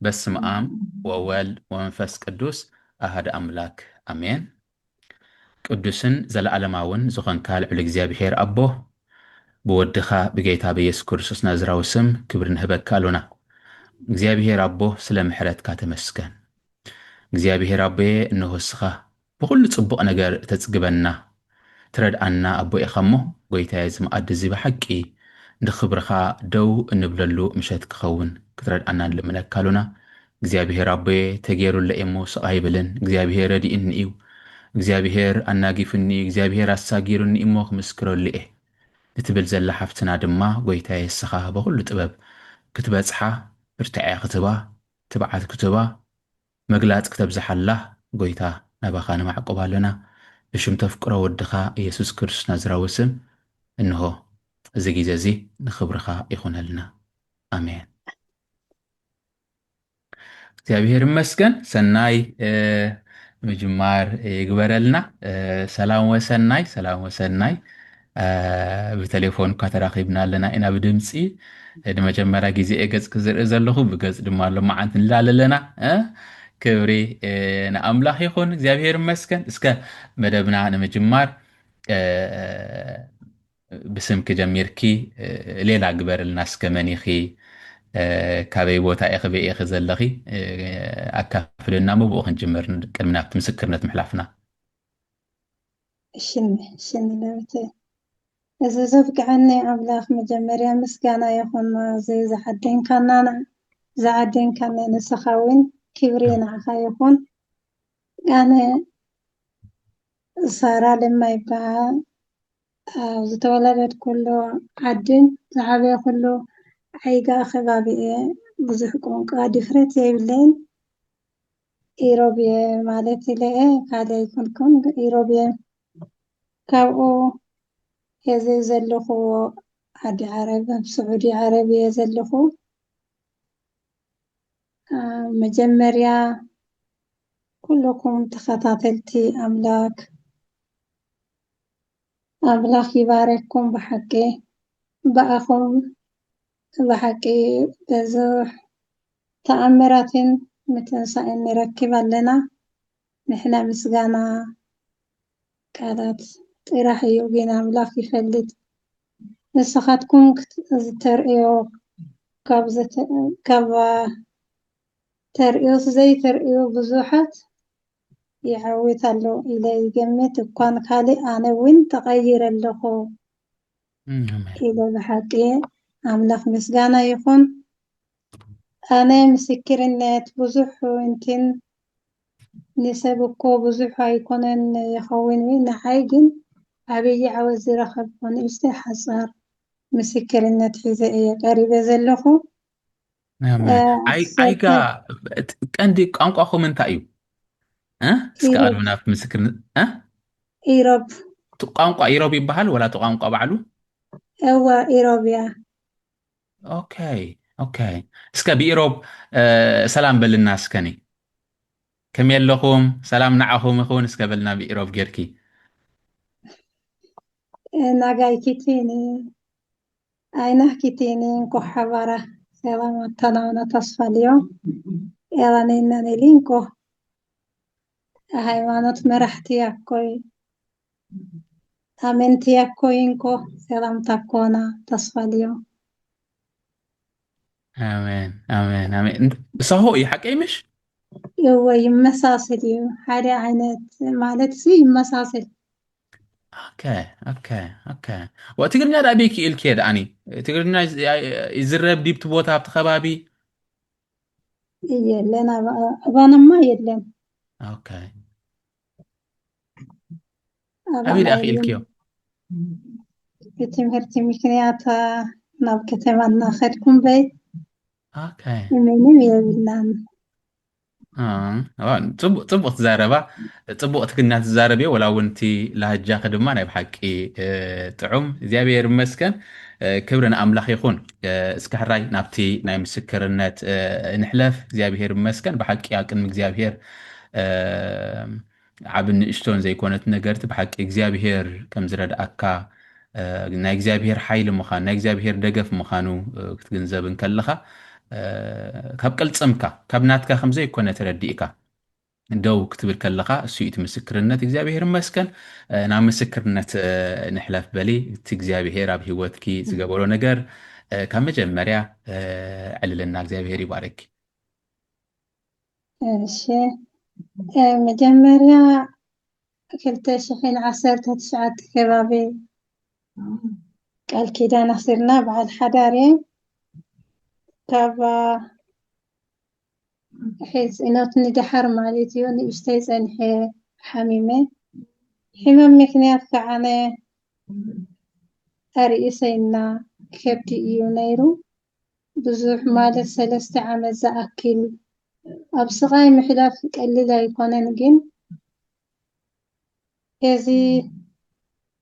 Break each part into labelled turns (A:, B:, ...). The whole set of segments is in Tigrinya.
A: በስመ አብ ወወልድ ወመንፈስ ቅዱስ አሐደ አምላክ አሜን። ቅዱስን ዘለዓለማውን ዝኾንካ ልዑል እግዚአብሔር አቦ ብወድኻ ብጌታ በኢየሱስ ክርስቶስ ናዝራዊ ስም ክብሪ ንህበካ አሎና። እግዚአብሔር አቦ ስለ ምሕረትካ ተመስገን። እግዚአብሔር አቦዬ እነሆ እስኻ ብኩሉ ጽቡቕ ነገር ተጽግበና ትረድኣና አቦ ኢኻ እሞ ጎይታዬ እዚ መኣዲ እዚ ብሓቂ ንኽብርኻ ደው እንብለሉ ምሸት ክኸውን ክትረድኣና ንልምነካ አሎና። እግዚአብሔር አቦዬ ተገይሩለ እሞ ስቕ ኣይብልን። እግዚአብሔር ረዲእኒ እዩ፣ እግዚአብሔር ኣናጊፍኒ እዩ፣ እግዚአብሔር ኣሳጊሩኒ እሞ ክምስክረሉ እየ እትብል ዘላ ሓፍትና ድማ ጎይታዬ እስኻ ብኩሉ ጥበብ ክትበጽሓ ብርትዐ ክትባ ትብዓት ክትባ መግላጽ ክተብዝሓላ ጎይታ ናባኻ ንማዕቆብ ኣለና። ብሽም ተፍቅሮ ወድኻ ኢየሱስ ክርስቶስ ናዝራዊ ስም እንሆ እዚ ግዜ እዚ ንኽብርኻ ይኹነልና ኣሜን። እግዚአብሔር ይመስገን። ሰናይ ምጅማር ይግበረልና። ሰላም ወሰናይ ሰላም ወሰናይ። ብቴሌፎን እኳ ተራኺብና ኣለና ኢና ብድምፂ ንመጀመርያ ግዜ ገጽ ክዝርኢ ዘለኹ ብገጽ ድማ ሎማዓንቲ ንላለ ኣለና። ክብሪ ንኣምላኽ ይኹን። እግዚአብሔር ይመስገን። እስከ መደብና ንምጅማር ብስምኪ ጀሚርኪ ሌላ ግበረልና እስከ መኒኺ ካበይ ቦታ ኢኺ በይ ኢኺ ዘለኺ ኣካፍልና ምብኡ ክንጅምር ቅድሚ ናብቲ ምስክርነት ምሕላፍና።
B: ሽን ለብተ እዚ ዘብቅዐኒ ኣምላኽ መጀመርያ ምስጋና ይኹን። እዚ ዝዓደንካና ንስኻ እውን ክብሪ ንዓኻ ይኹን። ኣነ ሳራ ለማ ይበሃል። ኣብ ዝተወለደት ኩሉ ዓድን ዝዓበየ ኩሉ ዓይጋ ከባቢየ ብዙሕ ቋንቋ ድፍረት የብለይን። ኢሮብየ ማለት ኢለየ ካልእ ይኩንኩን ኢሮብየ ካብኡ ሕዚ ዘለኹ ዓዲ ዓረብ ኣብ ስዑዲ ዓረብየ ዘለኹ መጀመርያ ኩለኩም ተኸታተልቲ ኣምላኽ ይባረክኩም። ብሓቂ በኣኹም ብሓቂ ብዙሕ ተኣምራትን ምትንሳእን ንረክብ ኣለና። ንሕና ምስጋና ቃላት ጥራሕ እዩ፣ ግን ኣምላኽ ይፈልጥ። ንስኻትኩም ዝተርእዮ ካብ ተርእዮስ ዘይተርእዮ ብዙሓት ይዓወት ኣሎ ኢለ ይገምት እኳን ካልእ ኣነ እውን ተቐይረ ኣለኹ ኢለ ብሓቂ ኣምላኽ ምስጋና ይኹን። ኣነ ምስክርነት ብዙሕ እንትን ንሰብ እኮ ብዙሕ ኣይኮነን ይኸውን፣ ንዓይ ግን ዓብዪ ዓወት ዝረኸብኩ ንእሽተይ ሓፃር ምስክርነት ሒዘ እየ ቀሪበ ዘለኹ።
A: ዓይጋ ቀንዲ ቋንቋኹም እንታይ እዩ? እስከ ኣሉ ናብቲ ምስክርነት
B: ኢሮብ
A: ቋንቋ ኢሮብ ይበሃል ወላ እቲ ቋንቋ ባዕሉ?
B: እዋ ኢሮብያ።
A: ኦኬ ኦኬ። እስከ ብኢሮብ ሰላም በልና እስከኒ ከመይ ኣለኹም? ሰላም ንዓኹም ይኹን እስከ በልና ብኢሮብ ጌርኪ።
B: ናጋይ ኪቲኒ ኣይናህ ኪቲኒ እንኮ ሓባራ ሰላም ኣተናውና ተስፋልዮ ኤላነና ነሊንኮ ሃይማኖት መራሕቲ ያኮይ ኣመንቲ ያኮይንኮ ሰላምታ ኮና ተስፋልዮ።
A: ኣሜን ኣሜን ኣሜን። ሰሆ እዩ ሓቀይ ምሽ
B: እወ ይመሳሰል እዩ፣ ሓደ ዓይነት ማለት ይመሳሰል።
A: ኦኬ ኦኬ ኦኬ። ትግርኛ ዳኣበይ ክኢል ከየ ድኣኒ ትግርኛ ይዝረብ ዲብቲ ቦታ ኣብቲ ከባቢ
B: የለን፣ ኣባናማ የለን።
A: ኦኬ ኣበይ ዳ ክኢልክዮ?
B: ብትምህርቲ ምክንያት ናብ ከተማ እናኸድኩም በይ
A: ኦኬ
B: ምንም የብልናን።
A: ፅቡቅ ትዛረባ ፅቡቅ ትግርኛ ትዛረብ እየ። ወላ እውን እቲ ላሃጃኺ ድማ ናይ ብሓቂ ጥዑም። እግዚኣብሔር ይመስገን። ክብሪ ንኣምላኽ ይኹን። እስከ ሕራይ ናብቲ ናይ ምስክርነት ንሕለፍ። እግዚኣብሔር ይመስገን። ብሓቂ ኣብ ቅድሚ እግዚኣብሔር ዓብ ንእሽቶን ዘይኮነት ነገርቲ ብሓቂ እግዚኣብሔር ከም ዝረድኣካ ናይ እግዚኣብሔር ሓይሊ ምዃኑ ናይ እግዚኣብሔር ደገፍ ምዃኑ ክትግንዘብ ከለኻ ካብ ቅልፅምካ ካብ ናትካ ከምዘ ይኮነ ተረዲእካ ደው ክትብል ከለካ እሱ እቲ ምስክርነት እግዚኣብሔር ይመስገን ናብ ምስክርነት ንሕለፍ በሊ እቲ እግዚኣብሔር ኣብ ሂወትኪ ዝገበሮ ነገር ካብ መጀመርያ ዕልልና እግዚኣብሔር ይባረክ
B: እሺ መጀመርያ 2019 ከባቢ ቃል ኪዳን ኣሲርና በዓል ሓዳር ካብ حيث إنه تندحر مالتيو نشتي زنحي حميمة حمام مكنيات كعانة أرئيسينا كبتي إيو نيرو بزوح مالت 3 عام زأكل أبصغاي محلاف قليلا يكونن جن إذي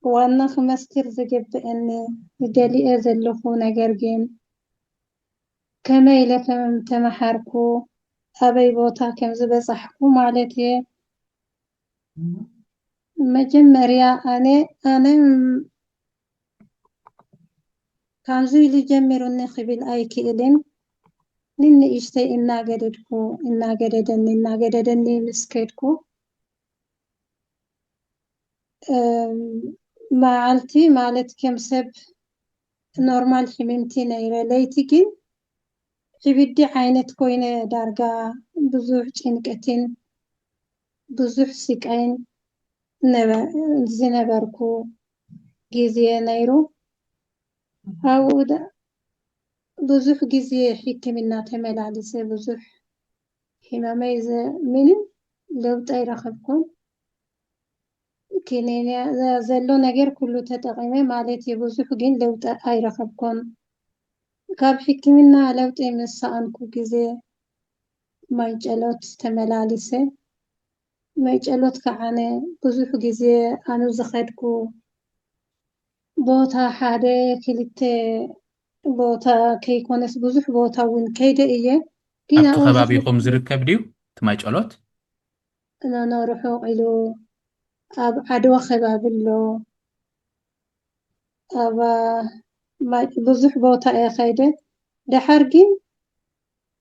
B: وانا خمستير زجب أني دلي أزلخو نجرجين كما إلكم تمحركو أبي بوتا كم زبصحكو مالتي مجمريا أنا كان زويلي جمروني خبيل أي كيلين نين إشتي إنا قددني مسكتكو معالتي مالت كم سب نورمال حميمتي نيرا ليتكين حبيدي عينت كوينة دارقا بزوح جنكتين بزوح سيكاين زنبركو جيزي نيرو أو بزوح جيزي حكمنا تملالسي بزوح حماميزة منين لو تايرخبكم كينينيا زلو نجر كله تتقيمه مالتي بزوح جين لو تايرخبكم كاب حكمنا لو تيمسانكو جيزي ما يجلوت تملالسي ما يجلوت كعاني بزوح جيزي أنا زخدكو بوتا حادة كليتي بوتا كيكونس بزوح بوتا وين كيدا إيه كينا
A: ኣብቲ ከባቢኹም ዝርከብ ድዩ ትማይ ጨሎት
B: أنا نروحو إلو أب عدوى خبابلو أبا بزوح بوتا إيه خيدة دحرجين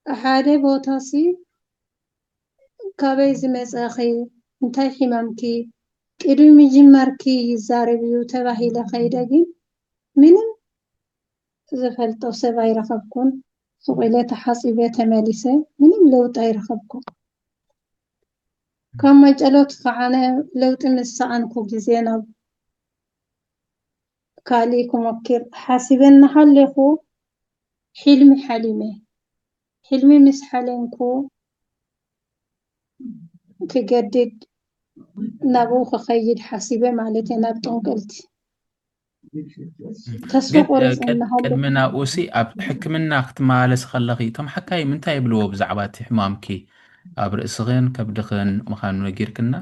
B: حادة بوتا سي كابيز مساخي انتاي حمامكي قدومي جماركي يزاربيو تباهي لخيدة جين منم زفلتو سبا يرخبكم سوغيلة تحاسيبة تماليسة منم لو تايرخبكم كما جلوت فعنا لو تمسعنكو جزينا كاليكو مكير حاسبين نحلقو حلمي حليمي حلمي مس حلنكو كجدد نبوخ خيد حاسبة مالتي نبتون قلتي تسوق ورس
A: ቅድሚና ውሲ ኣብ ሕክምና ክትመላለስ ከለኺ እቶም ሓካይ ምንታይ ይብልዎ ብዛዕባ እቲ ሕማምኪ ኣብ ርእስኽን ከብድኽን ምዃኑ ነጊርክና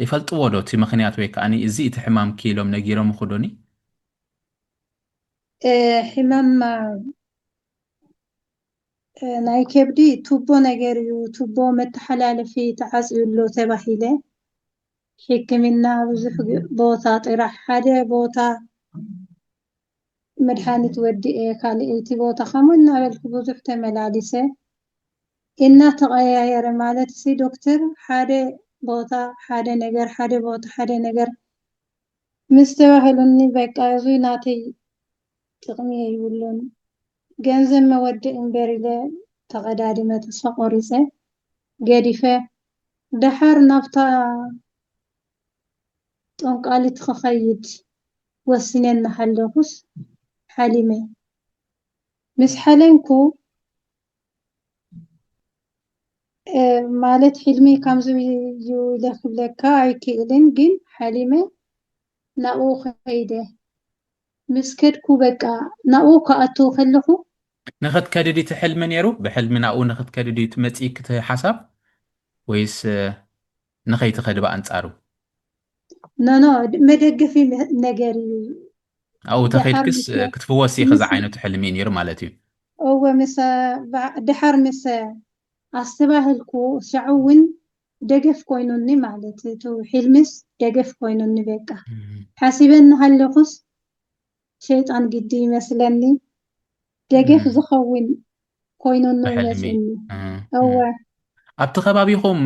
A: ይፈልጥዎ ዶ እቲ ምክንያት ወይ ከዓኒ እዚ እቲ ሕማምኪ ኢሎም ነጊሮም ኹዶኒ
B: ሕማም ናይ ከብዲ ቱቦ ነገር እዩ ቱቦ መተሓላለፊ ተዓፅዩሎ ተባሂለ ሕክምና ብዙሕ ቦታ ጥራሕ ሓደ ቦታ መድሓኒት ወዲኤ ካልእቲ ቦታ ከምኡ እናበልኩ ብዙሕ ተመላሊሰ እናተቀያየረ ማለት ሲ ዶክተር ሓደ ቦታ ሓደ ነገር ሓደ ቦታ ሓደ ነገር ምስ ተባሂሉኒ በቃ እዙይ ናተይ ጥቕሚ ይብሉን ገንዘብ መወድእ እምበር ኢለ ተቐዳድመ ተስፋ ቆሪፀ ገዲፈ ድሓር ናብታ ጠንቃሊት ክኸይድ ወሲነ እናሓለኹስ ሓሊመ ምስ ሓለንኩ ማለት ሕልሚ ከምዚ እዩ ለክብለካ ኣይክእልን ግን ሓሊመ ናብኡ ከይደ ምስ ከድኩ በቃ ናብኡ ከኣትው ከለኹ
A: ንኽትከድዲ እቲ ሕልሚ ነይሩ ብሕልሚ ናብኡ ንኽትከድዲ ትመፂክ እቲ ሓሳብ ወይስ ንኸይትኸድ ብኣንጻሩ
B: ኖ መደገፊ ነገር እዩ
A: ኣብኡ ተኸይድክስ ክትፍወሲ ኸዛ ዓይነቱ ሕልሚ ነይሩ ማለት እዩ
B: እወ ምስ ድሓር ምስ ኣስተባህልኩ ሻዕ እውን ደገፍ ኮይኑኒ ማለት እቲ ሕልምስ ደገፍ ኮይኑኒ በቃ ሓሲበኒ ሃለኹስ ሸይጣን ግዲ ይመስለኒ ደገፍ ዝኸውን ኮይኑኑ
A: بحلمي
B: ይመጽእኒ እወ
A: ኣብቲ ከባቢኹም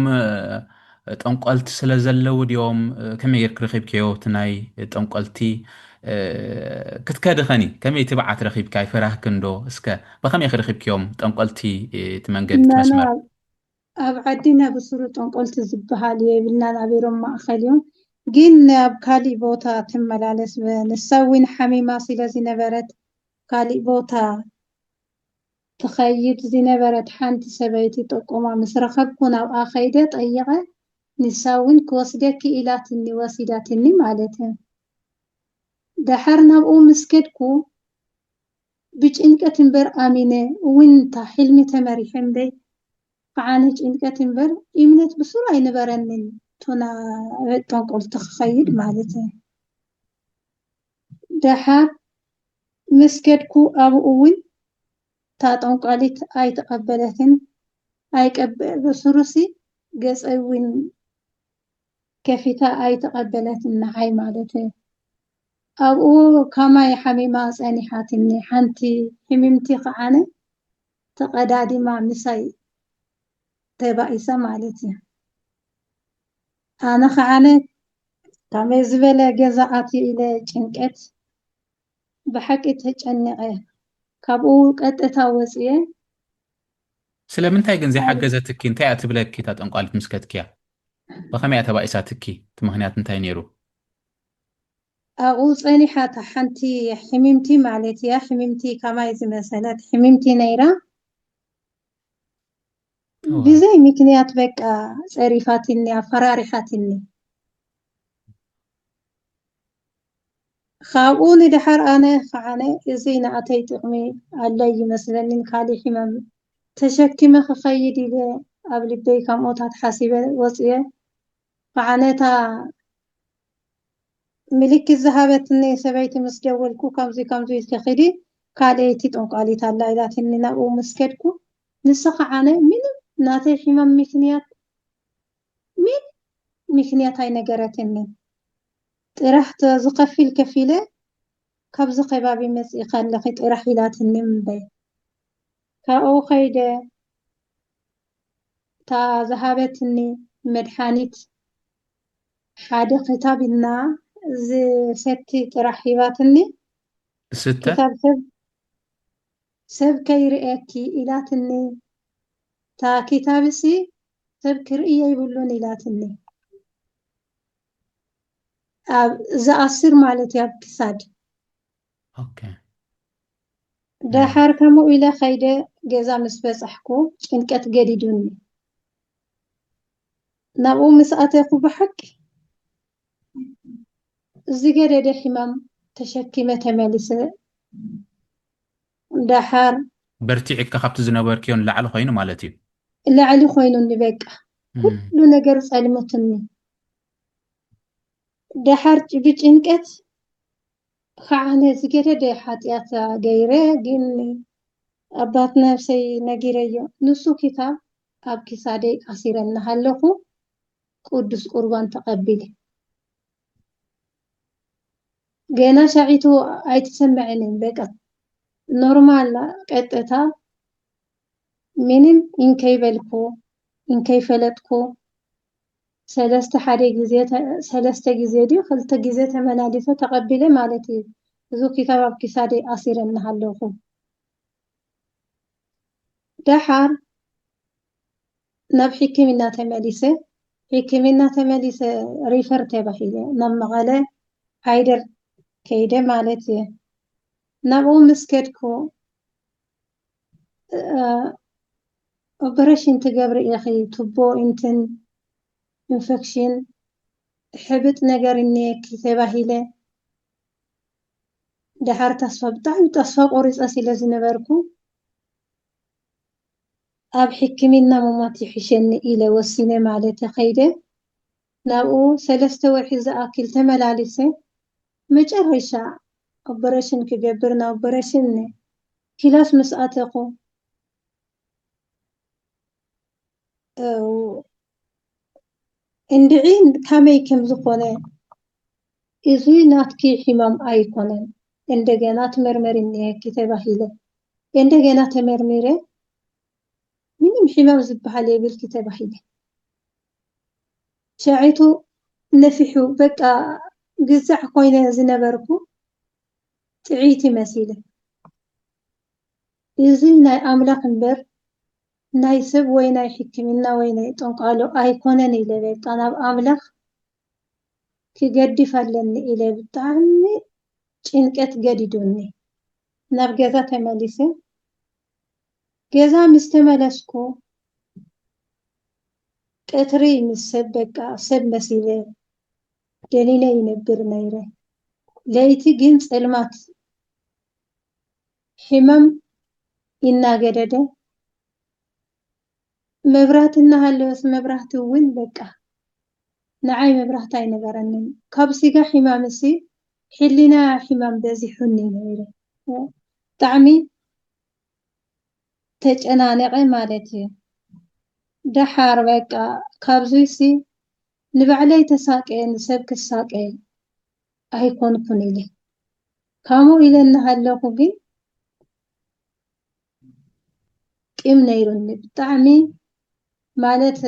A: ጠንቋልቲ ስለ ዘለው ድዮም ከመይ ጌርክ ረኺብክዮ እቲ ናይ ጠንቋልቲ ክትከድኸኒ ከመይ ትብዓት ረኺብካ ይፈራህክን ዶ እስከ ብኸመይ ክረኺብክዮም ጠንቋልቲ እቲ መንገዲ እቲ
B: ናና
A: መስመር
B: ኣብ ዓዲና ብስሩ ጠንቆልቲ ዝበሃል የብልና ናቢሮም ማእኸል እዮም ግን ኣብ ካሊእ ቦታ ትመላለስ ንሳ እውን ሓሚማ ስለ ዝነበረት ካሊእ ቦታ ትኸይድ ዝነበረት ሓንቲ ሰበይቲ ጠቆማ ምስ ረኸብኩ ናብኣ ኸይደ ጠይቐ ንሳ እውን ክወስደኪ ኢላትኒ ወሲዳትኒ ማለት እዩ ድሓር ናብኡ ምስ ከድኩ ብጭንቀት እምበር ኣሚነ እውን እንታ ሕልሚ ተመሪሐ እምበይ ከዓነ ጭንቀት እምበር እምነት ብስሩ ኣይነበረንን ቶና ጠንቆልቲ ክኸይድ ማለት እዩ ድሓር ምስ ከድኩ ኣብኡ እውን تا ጠንቋሊት ኣይተቐበለትን ብስሩሲ ገፀውን ከፊታ ኣይተቐበለትን ንዓይ ማለት እዩ ኣብኡ ከማይ ሓሚማ ፀኒሓትኒ ሓንቲ ሕምምቲ ከዓነ ተቐዳዲማ ምሳይ ተባኢሳ ማለት እዩ ኣነ ከዓነ ከመይ ዝበለ ገዛ ኣትዩ ኢለ ጭንቀት ብሓቂ ተጨነቐ ካብኡ ቀጥታ ወፅየ
A: ስለምንታይ ግን ዘይሓገዘትኪ እንታይ እያ ትብለኪ እታ ጠንቋሊት ምስ ከድክያ ብኸመይ እያ ተባኢሳትኪ እቲ ምክንያት እንታይ ነይሩ
B: ኣብኡ ፀኒሓታ ሓንቲ ሕምምቲ ማለት እያ ሕምምቲ ከማይ ዝመሰለት ሕምምቲ ነይራ ብዘይ ምክንያት በቃ ፀሪፋትኒ ኣፈራሪሓትኒ ካብኡ ንድሓር ኣነ ከዓነ እዚ ንኣተይ ጥቕሚ ኣለይ ይመስለኒን ካሊእ ሕመም ተሸኪመ ክኸይድ ኢለ ኣብ ልበይ ከምኡታት ሓሲበ ወፅየ ከዓነታ ምልክት ዝሃበትኒ ሰበይቲ ምስ ደወልኩ ከምዚ ከምዚ ትኸዲ ካልአይቲ ጠንቋሊት ኣላ ኢላትኒ ናብኡ ምስ ከድኩ ንሳ ከዓነ ምንም ናተይ ሕመም ምክንያት ኣይነገረትኒ ጥራሕ ዝኸፊል ከፊለ ካብዚ ከባቢ መፅኢኻ ኣለኺ ጥራሕ ኢላትኒ እምበይ ካብኡ ኸይደ እታ ዝሃበትኒ መድሓኒት ሓደ ክታብ ኢልና ዝሰቲ ጥራሕ ሂባትኒ ክታብ ሰብ ከይርአኪ ኢላትኒ እታ ክታብሲ ሰብ ክርኢ የብሉን ኢላትኒ ኣብ ዝኣስር ማለት እዩ ኣብ ክሳድ ድሓር ከምኡ ኢለ ኸይደ ገዛ ምስ በፃሕኩ ጭንቀት ገዲዱኒ ናብኡ ምስ ኣተይኩ ብሓቂ ዝገደደ ሕማም ተሸኪመ ተመሊሰ ድሓር
A: በርቲዕካ ካብቲ ዝነበርክዮ ንላዕሊ ኮይኑ ማለት እዩ
B: ላዕሊ ኮይኑኒ በቃ ኩሉ ነገር ፀልሙትኒ ድሓር ብጭንቀት ከዓነ ዝገደደ ሓጢኣት ገይረ ግን ኣባት ነፍሰይ ነጊረዮ ንሱ ክታብ ኣብ ክሳደይ ኣሲረና ሃለኹ ቅዱስ ቁርባን ተቐቢለ ገና ሻዒቱ ኣይተሰምዐንን በቃ ኖርማል ቀጥታ ምንም እንከይበልኩ እንከይፈለጥኩ ሰለስተ ጊዜ ድዩ ክልተ ጊዜ ተመላሊሰ ተቐቢለ ማለት እዩ እዚ ክታብ ኣብ ክሳደይ ኣሲረና ሃለኹ ድሓር ናብ ሕክምና ተመሊሰ ሪፈር ተባሂለ ናብ መቐለ ሃይደር ከይደ ማለት እዩ ናብኡ ምስ ከድኩ ኦፐሬሽን ትገብሪ ኢኺ ቱቦ እንትን ኢንፌክሽን ሕብጥ ነገር እኒአኪ ተባሂለ ድሓር ብጣዕሚ ተስፋ ቆሪፀ ስለ ዝነበርኩ ኣብ ሕክምና ምሟት ይሕሸኒ ኢለ ወሲነ ማለት ኸይደ ናብኡ 3 ወርሒ ዝኣክል ተመላሊሰ መጨረሻ ኦፐሬሽን ክገብር ና ኦፐሬሽን ክላስ ምስ ኣተኹ እንድዒ ከመይ ከም ዝኾነ እዚ ናትኪ ሕማም ኣይኮነን እንደገና ትመርመሪ እኒአኪ ተባሂለ እንደገና ተመርሚረ ምንም ሕማም ዝበሃል የብል ተባሂለ ሻዒቱ ነፊሑ በቃ ግዛዕ ኮይነ ዝነበርኩ ጥዒት መሲለ እዚ ናይ ኣምላኽ እምበር ናይ ሰብ ወይ ናይ ሕክምና ወይ ናይ ጠንቋሎ ኣይኮነን ኢለ በቃ ናብ ኣምላኽ ክገድፍ ኣለኒ ኢለ ብጣዕሚ ጭንቀት ገዲዱኒ ናብ ገዛ ተመሊሰ ገዛ ምስ ተመለስኩ ቀትሪ ምስ ሰብ በቃ ሰብ መሲለ ደሊለ ይነብር ነይረ ለይቲ ግን ጸልማት ሕመም ይናገደደ መብራት እናሃለወስ መብራት እውን በቃ ንዓይ መብራት ኣይነበረንን ካብ ሲጋ ሕማምሲ ሕሊና ሕማም በዚሑኒ ነይረ ብጣዕሚ ተጨናነቐ ማለት እዩ ደሓር በቃ ካብዙይሲ ንባዕለይ ተሳቀየ ንሰብ ክሳቀየ ኣይኮንኩን ኢለ ከምኡ ኢለ እናሃለኹ ግን ቅም ነይሩኒ ብጣዕሚ ማለት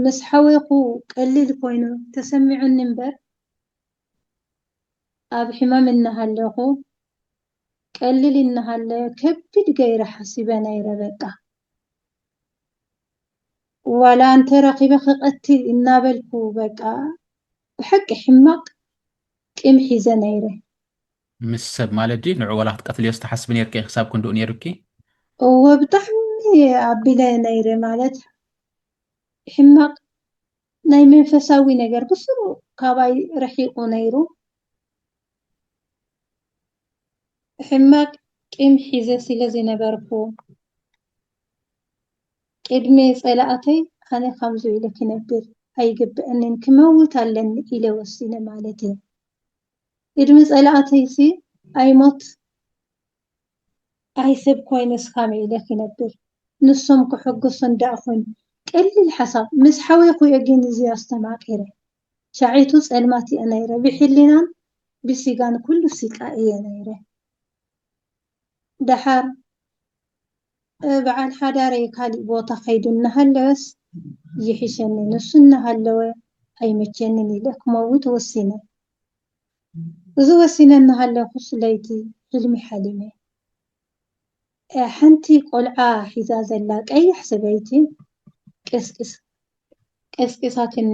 B: ምስ ሓወኹ ቀሊል ኮይኑ ተሰሚዑኒ እምበር ኣብ ሕማም እናሃለኹ ቀሊል እናሃለየ ከቢድ ገይረ ሓሲበ ነይረ በቃ ዋላ እንተ ረኺበ ክቐትል እናበልኩ በቃ ብሓቂ ሕማቕ ቅም ሒዘ ነይረ
A: ምስ ሰብ ማለት ድዩ ንዑ ዋላ ክትቀትልዮ ዝተሓስብ ነርኪ ክሳብ ክንድኡ ነይሩኪ
B: እወ ብጣዕሚ ኣቢለ ነይረ ማለት ሕማቕ ናይ መንፈሳዊ ነገር ብስሩ ካባይ ረሒቁ ነይሩ ሕማቕ ቅም ሒዘ ስለ ዝነበርኩ ቅድሚ ጸላእተይ ኣነ ከምዙ ኢለ ክነብር ኣይግብአንን ክመውት ኣለኒ ኢለ ወሲነ ማለት እዩ ቅድሚ ጸላእተይሲ ኣይሞት ኣይሰብ ኮይነስ ከመይ ኢለ ክነብር ንሶም ክሕግሱ እንዳእኹን ቀሊል ሓሳብ ምስ ሓወኹ ግን እዚ ኣስተማቂረ ሻዒቱ ጸልማት እየ ነይረ ብሕሊናን ብሲጋን ኩሉ ሲቃ እየ ነይረ ደሓር በዓል ሓዳረይ ካሊእ ቦታ ከይዱ እናሃለወስ ይሕሸኒ ንሱ እናሃለወ ኣይመቸንን ኢለ ክመውት ወሲነ እዚ ወሲነ እናሃለኹስ ለይቲ ሕልሚ ሓሊመ ሓንቲ ቆልዓ ሒዛ ዘላ ቀያሕ ሰበይቲ ቀስቂሳትኒ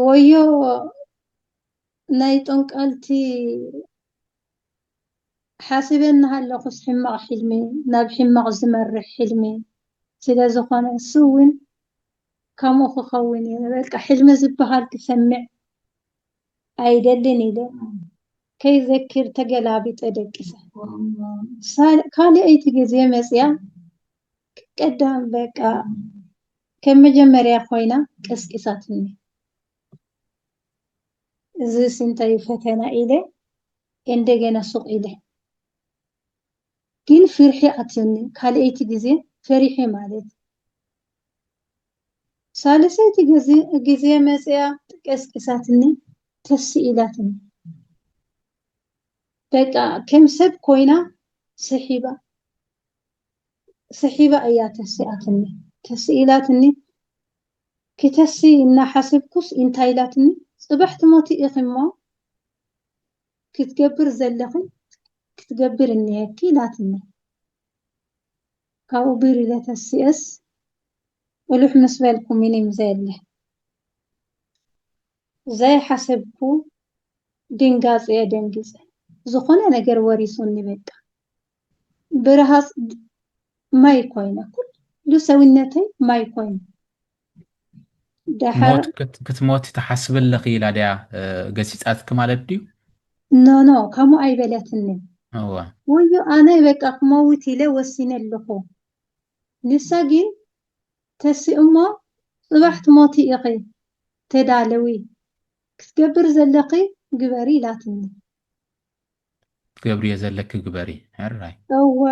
B: ወዮ ናይ ጠንቋልቲ ሓሲበ እናሃለኹስ ሕማቕ ሕልሚ ናብ ሕማቕ ዝመርሕ ሕልሚ ስለ ዝኾነ እሱ እውን ከምኡ ክኸውን እየ በቃ ሕልሚ ዝበሃል ክሰምዕ ኣይደልን ኢለ ከይዘክር ተገላቢጠ ደቂሰ ካልአይቲ ግዜ መፅያ ቀዳም በቃ ከም መጀመርያ ኮይና ቀስቂሳትኒ እዚ ስንታይ ፈተና ኢለ እንደገና ሱቕ ኢለ ግን ፍርሒ ኣትዩኒ ካልአይቲ ግዜ ፈሪሒ ማለት ሳልሰይቲ ግዜ መፅያ ቀስቂሳትኒ ተስኢላትኒ በቃ ከም ሰብ ኮይና ሰሒባ እያ ተስኢላትኒ ክተሲ እናሓስብኩስ እንታይ ኢላትኒ ጽባሕ ትሞቲ ኢኺ እሞ ክትገብር ዘለኺ ክትገብር እኒአኪ ኢላትኒ ካብኡ ቢሪለ ተሲእስ ቁሉሕ ምስ በልኩ ምንም ዘየለ ዘይሓሰብኩ ድንጋጽ ደንግጸ ዝኾነ ነገር ወሪሱኒ በቃ ብረሃስ ማይ ኮይነ ኩሉ ሰውነተይ ማይ ኮይነ
A: ሞት ክትሞት ተሓስበለኺ ኢላ ድያ ገሲጻትክ ማለት ድዩ
B: ኖ ከምኡ ኣይበለትኒ ወዮ ኣነ በቃ ክመውት ኢለ ወሲነ ኣለኹ ንሳ ግን ተሲ እሞ ጽባሕ ትሞቲ ኢኺ ተዳለዊ ክትገብር ዘለኺ ግበሪ ኢላትኒ
A: ትገብርዮ ዘለክ ግበሪ ሕራይ
B: እወ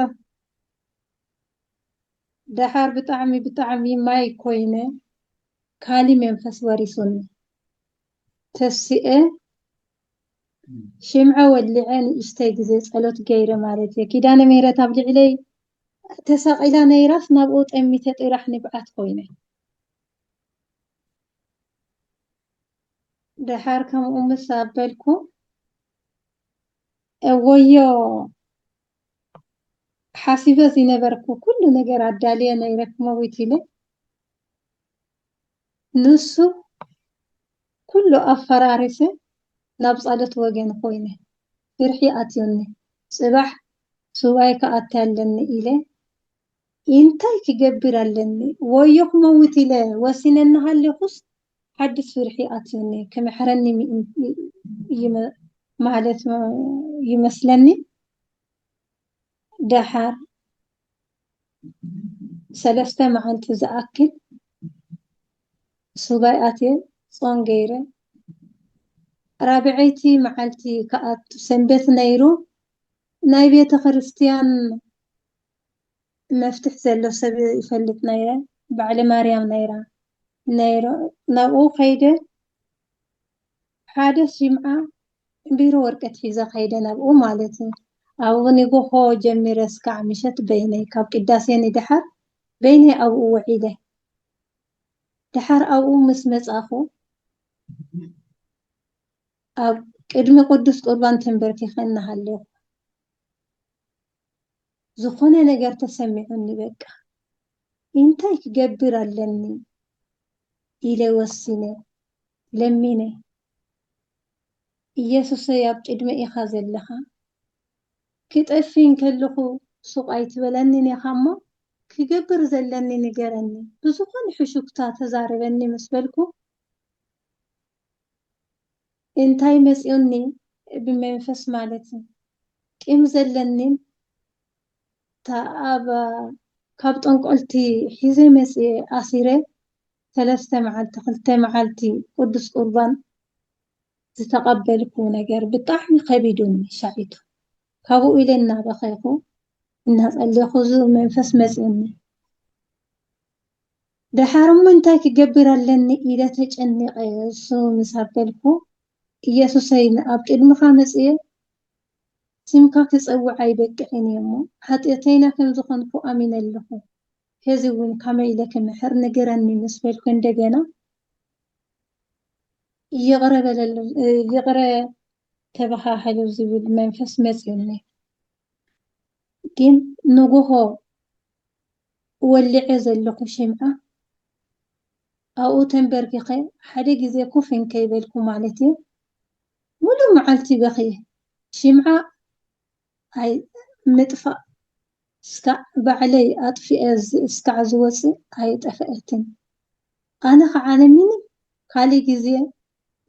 B: ደሓር ብጣዕሚ ማይ ኮይነ ካሊ መንፈስ ወሪሱኒ ተሲአ ሽምዓ ወሊዐ ንእሽተይ ግዜ ጸሎት ገይረ ማለት እየ ኪዳነ ምህረት ኣብ ልዕለይ تساقيلا نيراس نابوت أمي تطيرح نبعت خوينة دحار كم أم سابلكو ويو حاسبة زينبركو كل نجار عدالية نيرك مويتيلة نسو كله أفرارسة نبصالة وجن خوينة فرحي أتيوني صباح سواي كأتالن إليه إنتاي كجبرالن ويوك مويتيلة وسنن هاللي خص حدث فرحي أتيوني كم حرني يم معلت يمسلني دحر سلسته معلت زأكل سواي أتي صنغيره رابعيتي معلتي كأت سنبت نيرو ناي بيت خريستيان مفتح زلو سبي يفلت نيرة بعلي مريم نيرو نابو خيدة حادث جمعة بيرو ورقة حيزة خيدة نابو مالتي أو نيقو هو جمي رسك عمشت بيني كاب قداسيني دحر بيني أو وعيدة دحر أو مسمس أخو أو قدمي قدس قربان تنبركي خلنا هاللو زخونة نجار تسمعني بك إنتاي كجبر اللني إلى وسنة لمنه ኢየሱስ ኣብ ቅድሚ ኢኻ ዘለኻ ክጠፊን ከለኹ ሱቕ ኣይትበለኒን ኢኻ እሞ ክገብር ዘለኒ ንገረኒ ብዝኾነ ሕሹክታ ተዛረበኒ ምስ በልኩ እንታይ መፂኡኒ ብመንፈስ ማለት እዩ ቂም ዘለኒን ኣብ ካብ ጠንቆልቲ ሒዘ መፅአ ኣሲረ 3 መዓልቲ 2 መዓልቲ ቅዱስ ቁርባን ዝተቀበልኩ ነገር ብጣዕሚ ከቢዱኒ ሻዒቱ ካብኡ ኢለ እናበኸይኹ እናፀለይኹ ዝ መንፈስ መፂኡኒ ድሓር እሞ እንታይ ክገብር ኣለኒ ኢለ ተጨኒቐ እሱ ምስ ኣበልኩ ኢየሱሰይ ኣብ ቅድምኻ መፅየ ስምካ ክፀውዕ ኣይበቅዕን እየ እሞ ሓጢአተይና ከም ዝኾንኩ ኣሚነ ኣለኹ ሕዚ እውን ከመይ ኢለ ክምሕር ንገረኒ ምስ በልኩ እንደገና ይቕረ ተባሃህሉ ዝብል መንፈስ መፂኡኒ ግን ንጉሆ ወሊዐ ዘለኹ ሽምዓ ኣብኡ ተንበርኪኸ ሓደ ግዜ ኮፍ እንከይበልኩ ማለት እዩ ሙሉእ መዓልቲ በኽየ ሽምዓ ኣይ ምጥፋእ እስካዕ ባዕለይ ኣጥፊአ እስካዕ ዝወፅእ ኣይጠፍአትን ኣነ ከዓ ምንም ካሊእ ግዜ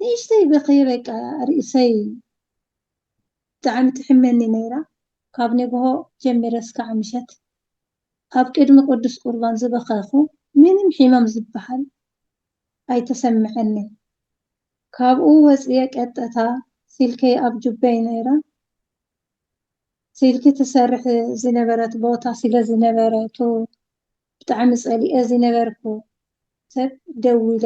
B: ንእሽተይ በኽየ በቃ ርእሰይ ብጣዕሚ ትሕመኒ ነይራ ካብ ንግሆ ጀሚረ እስካዕ ምሸት ኣብ ቅድሚ ቅዱስ ቁርባን ዝበኸኹ ምንም ሕማም ዝበሃል ኣይተሰምዐንን ካብኡ ወፅየ ቀጥታ ሲልከይ ኣብ ጁበይ ነይራ ሲልኪ ትሰርሕ ዝነበረት ቦታ ስለ ዝነበረቱ ብጣዕሚ ፀሊአ ዝነበርኩ ሰብ ደው ኢለ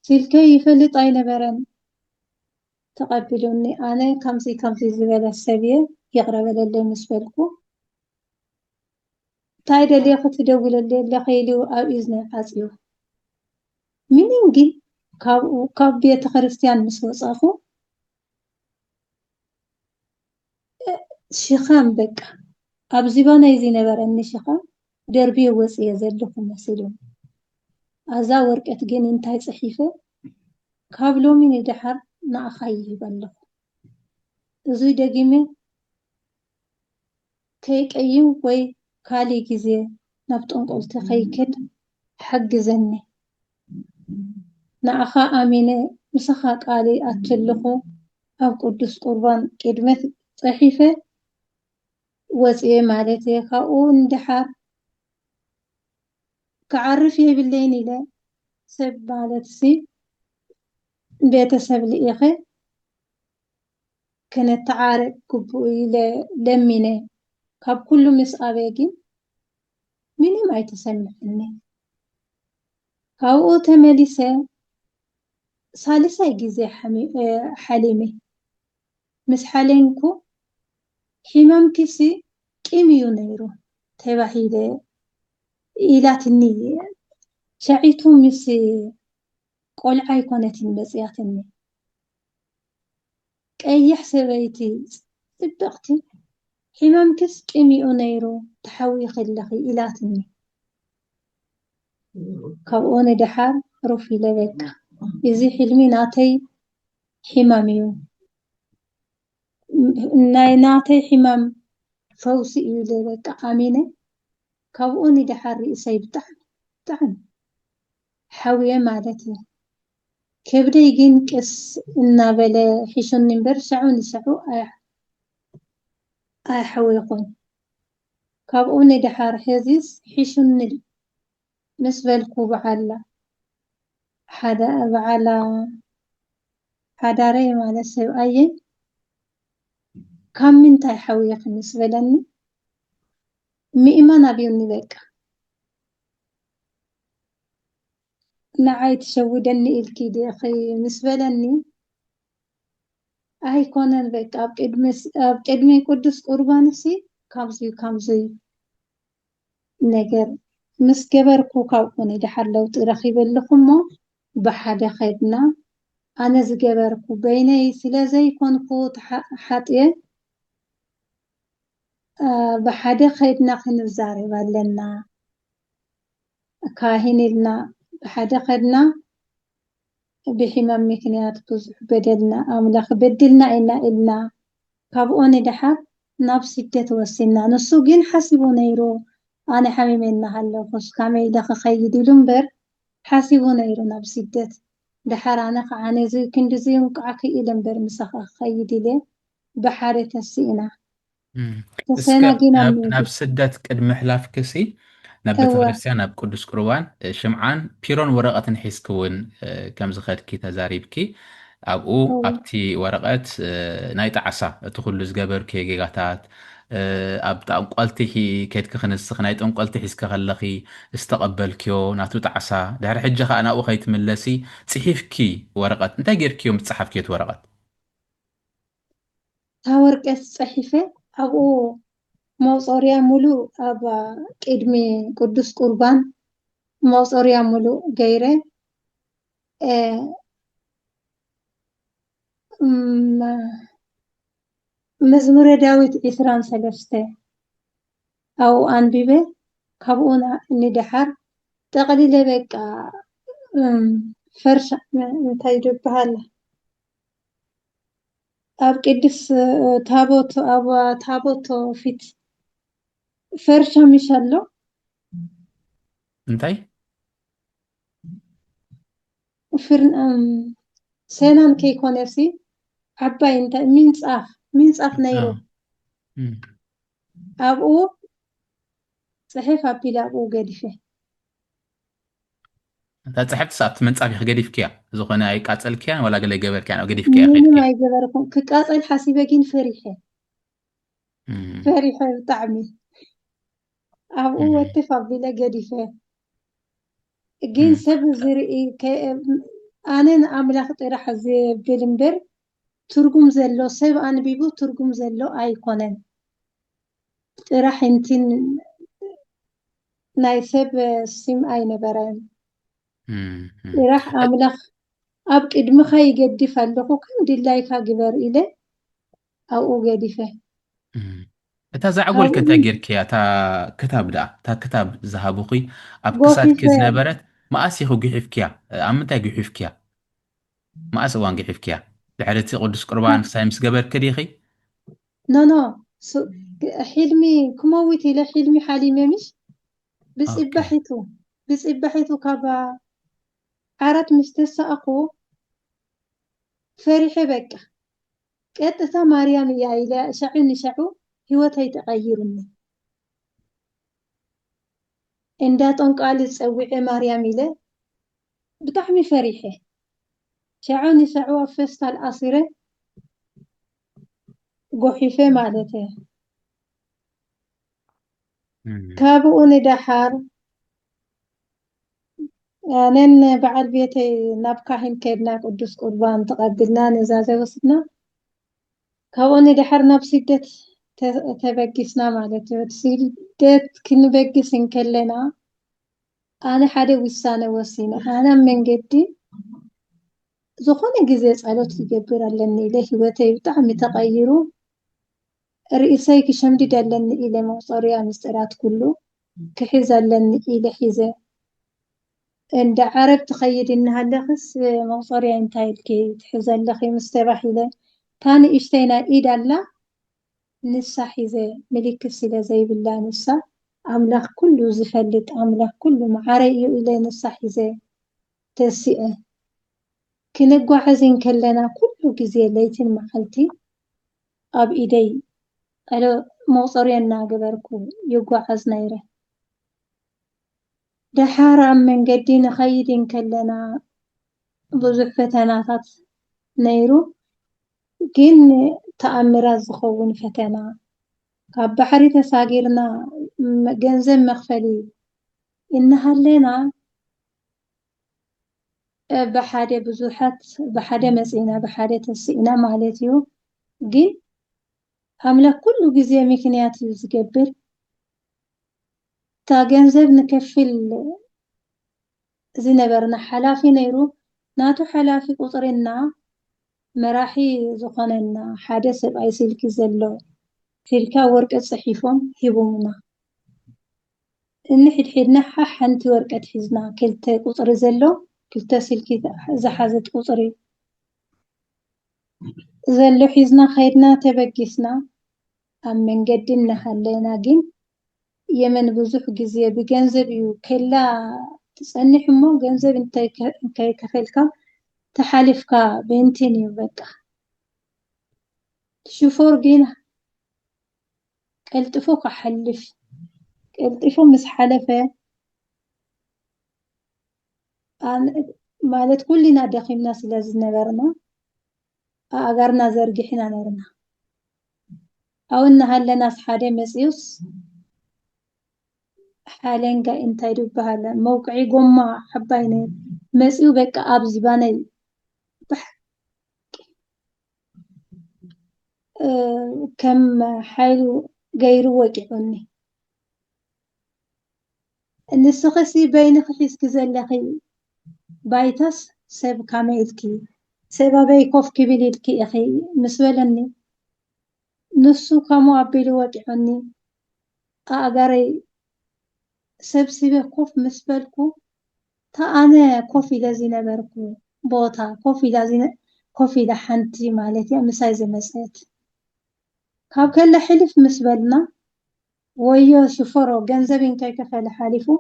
B: ሲልከይ ይፈልጥ ኣይነበረን ተቐቢሉኒ ኣነ ከምዚ ዝበለ ሰብ እየ ይቕረበለለይ ምስ በልኩ እንታይ ደልየ ክትደውለለይ ኣለኸ ኢሉ ኣብ እዝነይ ዓፅዩ ምንም ግን ካብ ቤተ ክርስቲያን ምስ ወፃኹ ሽኻም በቃ ኣብ ዝባነይ ዝነበረኒ ሽኻም ደርብየ ወፅየ ዘለኹ መሲሉ ኣዛ ወርቀት ግን እንታይ ፅሒፈ ካብ ሎሚ ንድሓር ንኣኻ ይህብ ኣለኹ እዙይ ደጊመ ከይቀይም ወይ ካሊእ ግዜ ናብ ጠንቆልቲ ከይከድ ሓግዘኒ ንኣኻ ኣሚነ ምስኻ ቃለይ ኣትልኹ ኣብ ቅዱስ ቁርባን ቅድመት ፅሒፈ ወፅየ ማለት እየ ካብኡ እንድሓር ክዓርፍ የብለይን ኢለ ሰብ ማለት ሲ ቤተሰብ ልኢኸ ክነተዓርቅ ግቡእ ኢለ ለሚነ ካብ ኩሉ ምስ ኣበየ ግን ምንም ኣይተሰምዐኒ ካብኡ ተመሊሰ ሳልሳይ ግዜ ሓሊመ ምስ ሓለንኩ ሕማም ክሲ ቂምዩ ነይሩ ተባሂለ ኢላትኒ ሸዒቱ ምስ ቆልዓ ይኮነትን መፅያትኒ ቀይሕ ሰበይቲ ጽብቕቲ ሕማምክስ ቂምዩ ነይሩ ተሓዊ ከለኺ ኢላትኒ ካብኡ ንድሓር ሩፍ ኢለ በቃ እዚ ሕልሚ ናተይ ሕማም እዩ ናይ ናተይ ሕማም ፈውሲ እዩ ኢለ በቃ ኣሚነ ካብኡ ንድሓር ርእሰይ ብጣዕሚ ሓውየ ማለት እዩ ከብደይ ግን ቅስ እናበለ ሒሹኒ እምበር ሻዑ ንሳዑ ኣይሓወይኹን ካብኡ ንድሓር ሕዚስ ሒሹኒ ምስ በልኩ በዓላ ሓዳረይ ማለት ሰብኣየ ካብ ምንታይ ሓውየኽ ምስ በለኒ ምእማን ኣብዩኒ በቃ ንዓይ ትሸውደኒ ኢልኪ ዲኺ ምስ በለኒ ኣይኮነን በቃ ኣብ ቅድሚ ቅዱስ ቁርባንሲ ካብዙይ ነገር ምስ ገበርኩ ካብኡ ንድሓር ለውጢ ረኺበለኹ እሞ ብሓደ ኸድና ኣነ ዝገበርኩ በይነይ ስለዘይኮንኩ ሓጥየ ብሓደ ኸድና ክንዛረብ ኣለና ካሂን ኢልና ብሓደ ኸድና ብሕማም ምክንያት ብዙሕ በደልና ኣምላኽ በድልና ኢልና ካብኡ ንድሓር ናብ ስደት ወሲና ንሱ ግን ሓሲቡ ነይሩ ኣነ ሓሚመና ኣለኹስ ካመይ ኢለ ክኸይድ ኢሉ እምበር ሓሲቡ ነይሩ ናብ ስደት ድሓር ኣነ ከዓ ነዚ ክንዲ ዘይንቋዕ ኢለ እምበር ምሳኻ ክኸይድ ኢለ ብሓደ ተሲእና ተሰናጊና
A: ናብ ስደት ቅድሚ ሕላፍ ክሲ ናብ ቤተክርስትያን ናብ ቅዱስ ቁርባን ሽምዓን ፒሮን ወረቐትን ሒዝክ እውን ከም ዝኸድኪ ተዛሪብኪ ኣብኡ ኣብቲ ወረቐት ናይ ጣዕሳ እቲ ኩሉ ዝገበርክዮ ጌጋታት ኣብ ጠንቋልቲ ከድኪ ክንስኽ ናይ ጠንቋልቲ ሒዝካ ከለኺ ዝተቐበልክዮ ናቱ ጣዕሳ ድሕሪ ሕጂ ከዓ ናብኡ ከይትምለሲ ፅሒፍኪ ወረቐት እንታይ ጌርክዮም ዝፀሓፍክዮ እቲ ወረቐት
B: تا ወረቀት ፅሒፈ ኣብኡ መውፀርያ ሙሉእ ኣብ ቅድሚ ቅዱስ ቁርባን መውፀርያ ሙሉእ ገይረ መዝሙረ ዳዊት 23 ኣብኡ ኣንቢበ ካብኡ ንድሓር ጠቕሊለ በቃ ፈርሻ እንታይ ይበሃል ኣብ ቅዱስ ታቦት ፊት ፈርሻ ምሻሎ
A: እንታይ
B: ሰናን ከይኮነሲ ዓባይ እንታይ ምንፃፍ ነይሩ ኣብኡ ፅሕፍ ኣቢለ ኣብኡ ገዲፈ
A: انت صحبت سابت من صافي خديف كيا زخنا اي قاتل كيا ولا قال جبر كيا او قديف كيا
B: من ما يجبركم كقاتل حسيبه كين فريحه بطعمي او وتفضل قديفه جين سب زري انا املاخ طرح زي بلمبر ترجم زلو سب ان بيبو ترجم زلو ايكونن طرح انتين ناي سب سيم اي نبران راح أملخ أب قدمخ يقدف اللقو كم دلايكا جبر إلي أو قدفه
A: تا زعقول كتاجر كيا تا كتاب دا تا كتاب ذهبوقي أب كسات كزنبرت ما أسيخو جحف كيا أم تا جحف كيا ما أسوان جحف كيا لحالتي قدس قربان سايمس جبر كريخي
B: نو حلمي كموتي لحلمي حالي مش بس إبحثو كابا عرات مستساقو فريحة بك قطتا مريم يا إلى شعو نشعو هوتي تغيرني عندها تنقال تسوي مريم إلى بطعمي فريحة شعو نشعو فستا الأصيرة قحيفة مالته كابو ندحار نن بعد بيتي نبكاهن كيدنا قدس قربان تقبلنا نزازة وسطنا كوني دحر ناب سدت تبقسنا مالتي سيدت كنبقس نكلنا أنا حدا وسانة وسينة أنا من جدي ዝኾነ ግዜ ጸሎት ይገብር ኣለኒ ኢለ ህይወተይ ብጣዕሚ ተቐይሩ ርእሰይ ክሸምድድ ኣለኒ ኢለ መቁፀርያ ምስጢራት ኩሉ ክሕዝ ኣለኒ ኢለ ሒዘ እንደ ዓረብ ትኸይድ እናሃለኽስ መቁፀርያ እንታይ ኢልኪ ትሕዝ ኣለኺ ምስ ተባሂለ ታኒ እሽተይ ናይ ኢድ ኣላ ንሳ ሒዘ ምልክት ስለ ዘይብላ ንሳ ኣምላኽ ኩሉ ዝፈልጥ ኣምላኽ ኩሉ መዓረ እዩ ኢለ ንሳ ሒዘ ተሲአ ክንጓዓዝ ከለና ኩሉ ግዜ ለይትን መዓልቲ ኣብ ኢደይ ኣለ መቁፀርያ እናገበርኩ ይጓዓዝ ነይረ ድሓር ኣብ መንገዲ ንኸይድ ከለና ብዙሕ ፈተናታት ነይሩ ግን ተኣምራት ዝኸውን ፈተና ካብ ባሕሪ ተሳጊርና ገንዘብ መኽፈሊ እናሃለና بحاجة بزوحات بحاجة مسئنا بحاجة تسئنا مالتيو جي عملا كل جزء مكنيات يزجبر تا جنزب نكفل زنبرنا حلافي نيرو ناتو حلافي قطرنا مراحي زخاننا حاجة سبعي سلك زلو تلكا ورقة صحيفهم هبومنا نحد حدنا حنتي ورقة حزنا كلتا قطر زلو كلتا سلكي زحازت قطري زلو حزنا خيرنا تبقسنا أم من قدنا خلينا جن يمن بزوح جزية بجنزب يو كلا تسألني حمو جنزب انت كفلكا تحالفكا بنتيني وبقى شوفور جينا قلتفوك حلف قلتفو مس حلفه ማለት ኩልና ደኺምና ስለ ዝነበርና ኣጋርና ዘርጊሕና ነርና ኣውና ሃለናስ ሓደ መጽዩስ ሓለንጋ እንታይ ድበሃለ መውቅዒ ጎማ ሓባይ ነይሩ መጽዩ በቃ ኣብ ዝባነይ ከም ሓይሉ ገይሩ ወቂዑኒ እንስኸሲ በይንኺ ሒዝኪ ዘለኺ بايتاس سب كاميلكي سبابي كوف كبيلكي أخي مسولني نسو كامو عبيلو وقعني أغاري سب سيبه كوف مسبلكو تا أنا كوفي لازينة بركو بوتا كوفي لحنتي مالتي مسايزة مسات كاب كلا حلف مسبلنا ويو شفرو جنزبين كيكفى لحالفو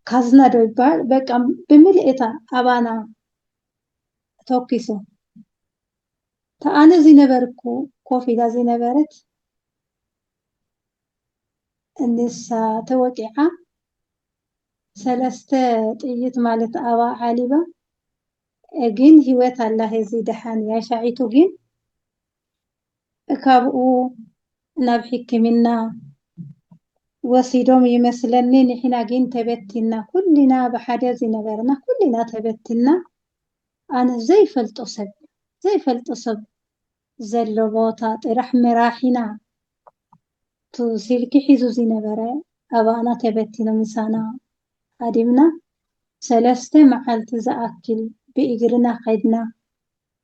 B: كازنا دويبال بقى بملئتا أبانا توكيسو تا أنا زينبركو كوفي دا زينبرت النسا توقعا سلسته تيت مالت أوا عالبا أجين هوات الله زيدحان يا شاعيتو جين كابو نبحك منا وسيدوم يمثلني نحنا جين تبتنا كلنا بحاجة زنبرنا كلنا تبتنا أنا زي فلتصب زلوبوتا طرح مراحنا تو سلكي حيزو زنبرة أبانا تبتنا مسانا قدمنا سلسته محلت زأكل بإجرنا خدنا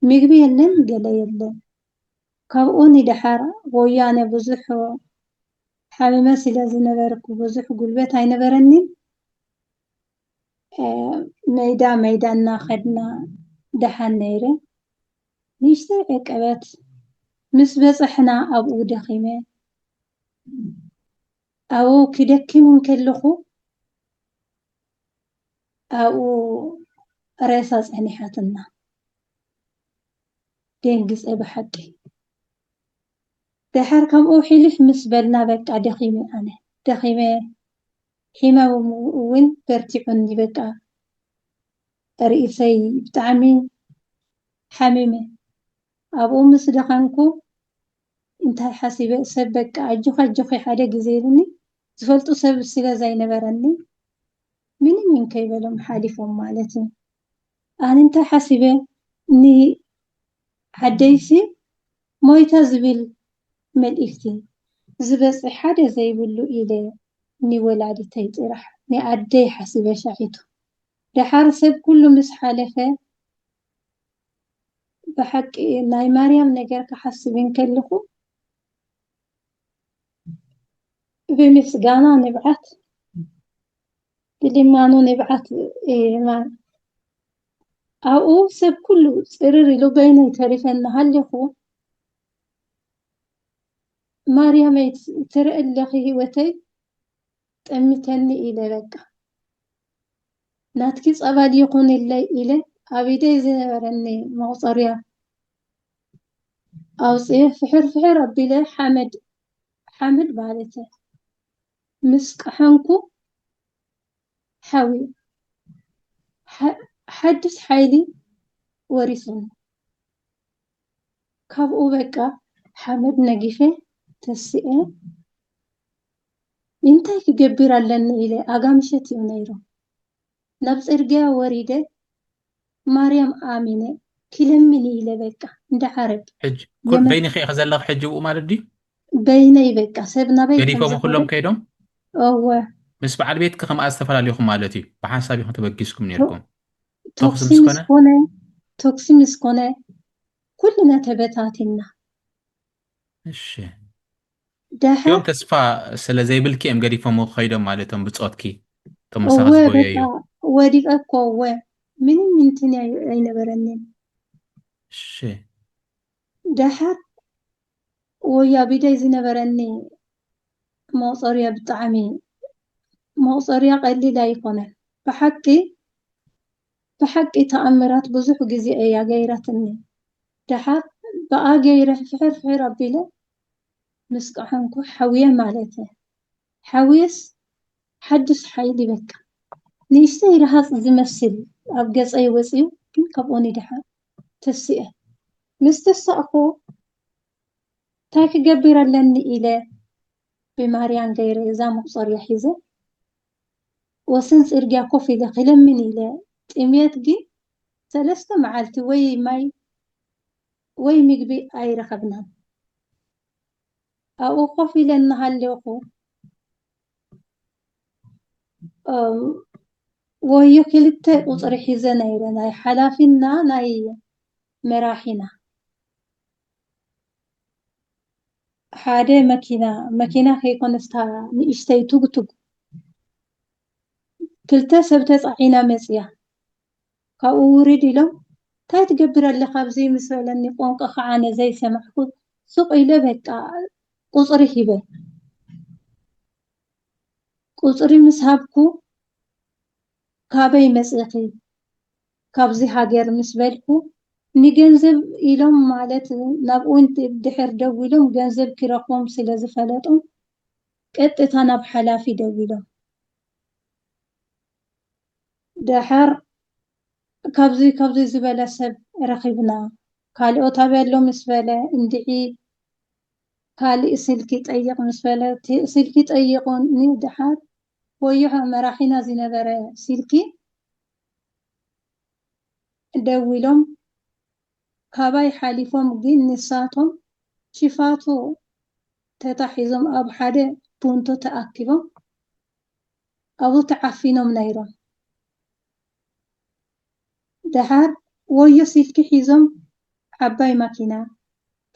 B: مقبي يلن قلا يلن كابوني دحار ويانا بزحو حامي سلا زنبرك وبزح قلبت هاي نبرني ميدان خدنا دحان نيرة نيشتا اكبت مس بصحنا أبو دخيمة أو كدكي من كلخو أو ريساس أنيحاتنا دينجز أبحكي دحر كم أو حلف مسبلنا بقى دخيمة أنا دخيمة حما وين برتعني بقى رئيسي بتعمي حميمة أبو مصدقانكو انتهى حسيبة سبك أجوخي حاجة جزيرني زفلتو سب السلا زي نبرني من كيبلهم حالفهم مالتي أنا انتهى حسيبة ني حديثي مويتا زبيل ملئفتي زبس حدا زي بلو إلى ني ولادي تيطرح ني أدي حسب شعيتو دحار سب كله مس حالفه بحق ناي مريم نجر كحسبين كلكو بمسجانا نبعت اللي ما نو نبعت إيه ما أو سب كله سرري لو بين تعرفن هل يخو مريم ترى اللي هوتي تأمتني إلى لك ناتكيس أبالي يكون اللي إلى أبيدي زنبرني مغصريا أو صيح فحر ربي له حمد بالته مسك حنكو حوي حدث حيلي ورثني كابو بقى حمد نجيفه تسئه انتي كجبر لن إلى أقامشتي ونيرو نبس إرجع وريده مريم آمنة كلمني إلى بقى عند عرب
A: حج كل
B: يمن
A: بيني خي خزل لك حج ومال دي
B: بيني بقى سبنا بيت
A: قريفهم كلهم
B: الزهرة
A: كيدهم
B: أو
A: مس بعد بيت كم أستفعل عليكم مالتي بحسابي تبقيسكم نيركم أخذ
B: توكسي
A: مسكونة
B: مسكونة توكسي مسكونة كلنا تبتاتنا
A: إيش يوم
B: دحر
A: تسفى سلا زي بالكي أم قريفهم خيدهم مالتهم بتصوتكي
B: هو
A: تمساخ زبويا يو
B: بقى وديك أكو من تني أين برنين
A: إيش
B: دحر ويا بيدي زنبرني موصريا بطعمي موصريا قليلا يكون بحقي تأمرات بزح جزء يا غيرتني دحر بقى غيره فحر ربي له مسكحنكو حوية مالته حويس حدث حيلي بك نيستي رهاس زمسل أبقى أي وسيو كن كبوني دحر تسئه مستسأخو تاك جبر لني إلى بماريان غير إذا مقصر يحيزه وسنس إرجع كوفي دخل من إلى تيميت جي ثلاثة معالتي وي مقبي أي رخبنا أو كوفي لأنها اللي أخو وهي كلتا قصر حيزة نايرة ناي حلافنا ناي مراحنا حادة مكينة خيكون استا نشتي توق توق كلتا سبتت عينا مسيا كأوريد لهم تاي تقبر اللي خابزي مثلا نقوم كخعانة زي سمحكو سوق إلى بك قصري هبه قصري مسحبكو كابي مسيقي كابزي هاجر مسبلكو نجنزب إلهم مالت نبقو انت بدحر دويلهم جنزب كراقوم سلازي فلاتهم قطتا نب حلافي دويلهم دحر كابزي زبالة سب رخيبنا كالي أتابعلو مسبالة اندعي كالي سلكي تأيق مسبالة سلكي تأيقون ني دحر ويها مراحينا زنبرة سلكي دويلهم كاباي حالفهم جين نساتهم شفاتو تتحيزم أب حدا بونتو تأكبهم أبو تعفينهم نيرهم دحر ويا سلكي حيزم عباي ماكينة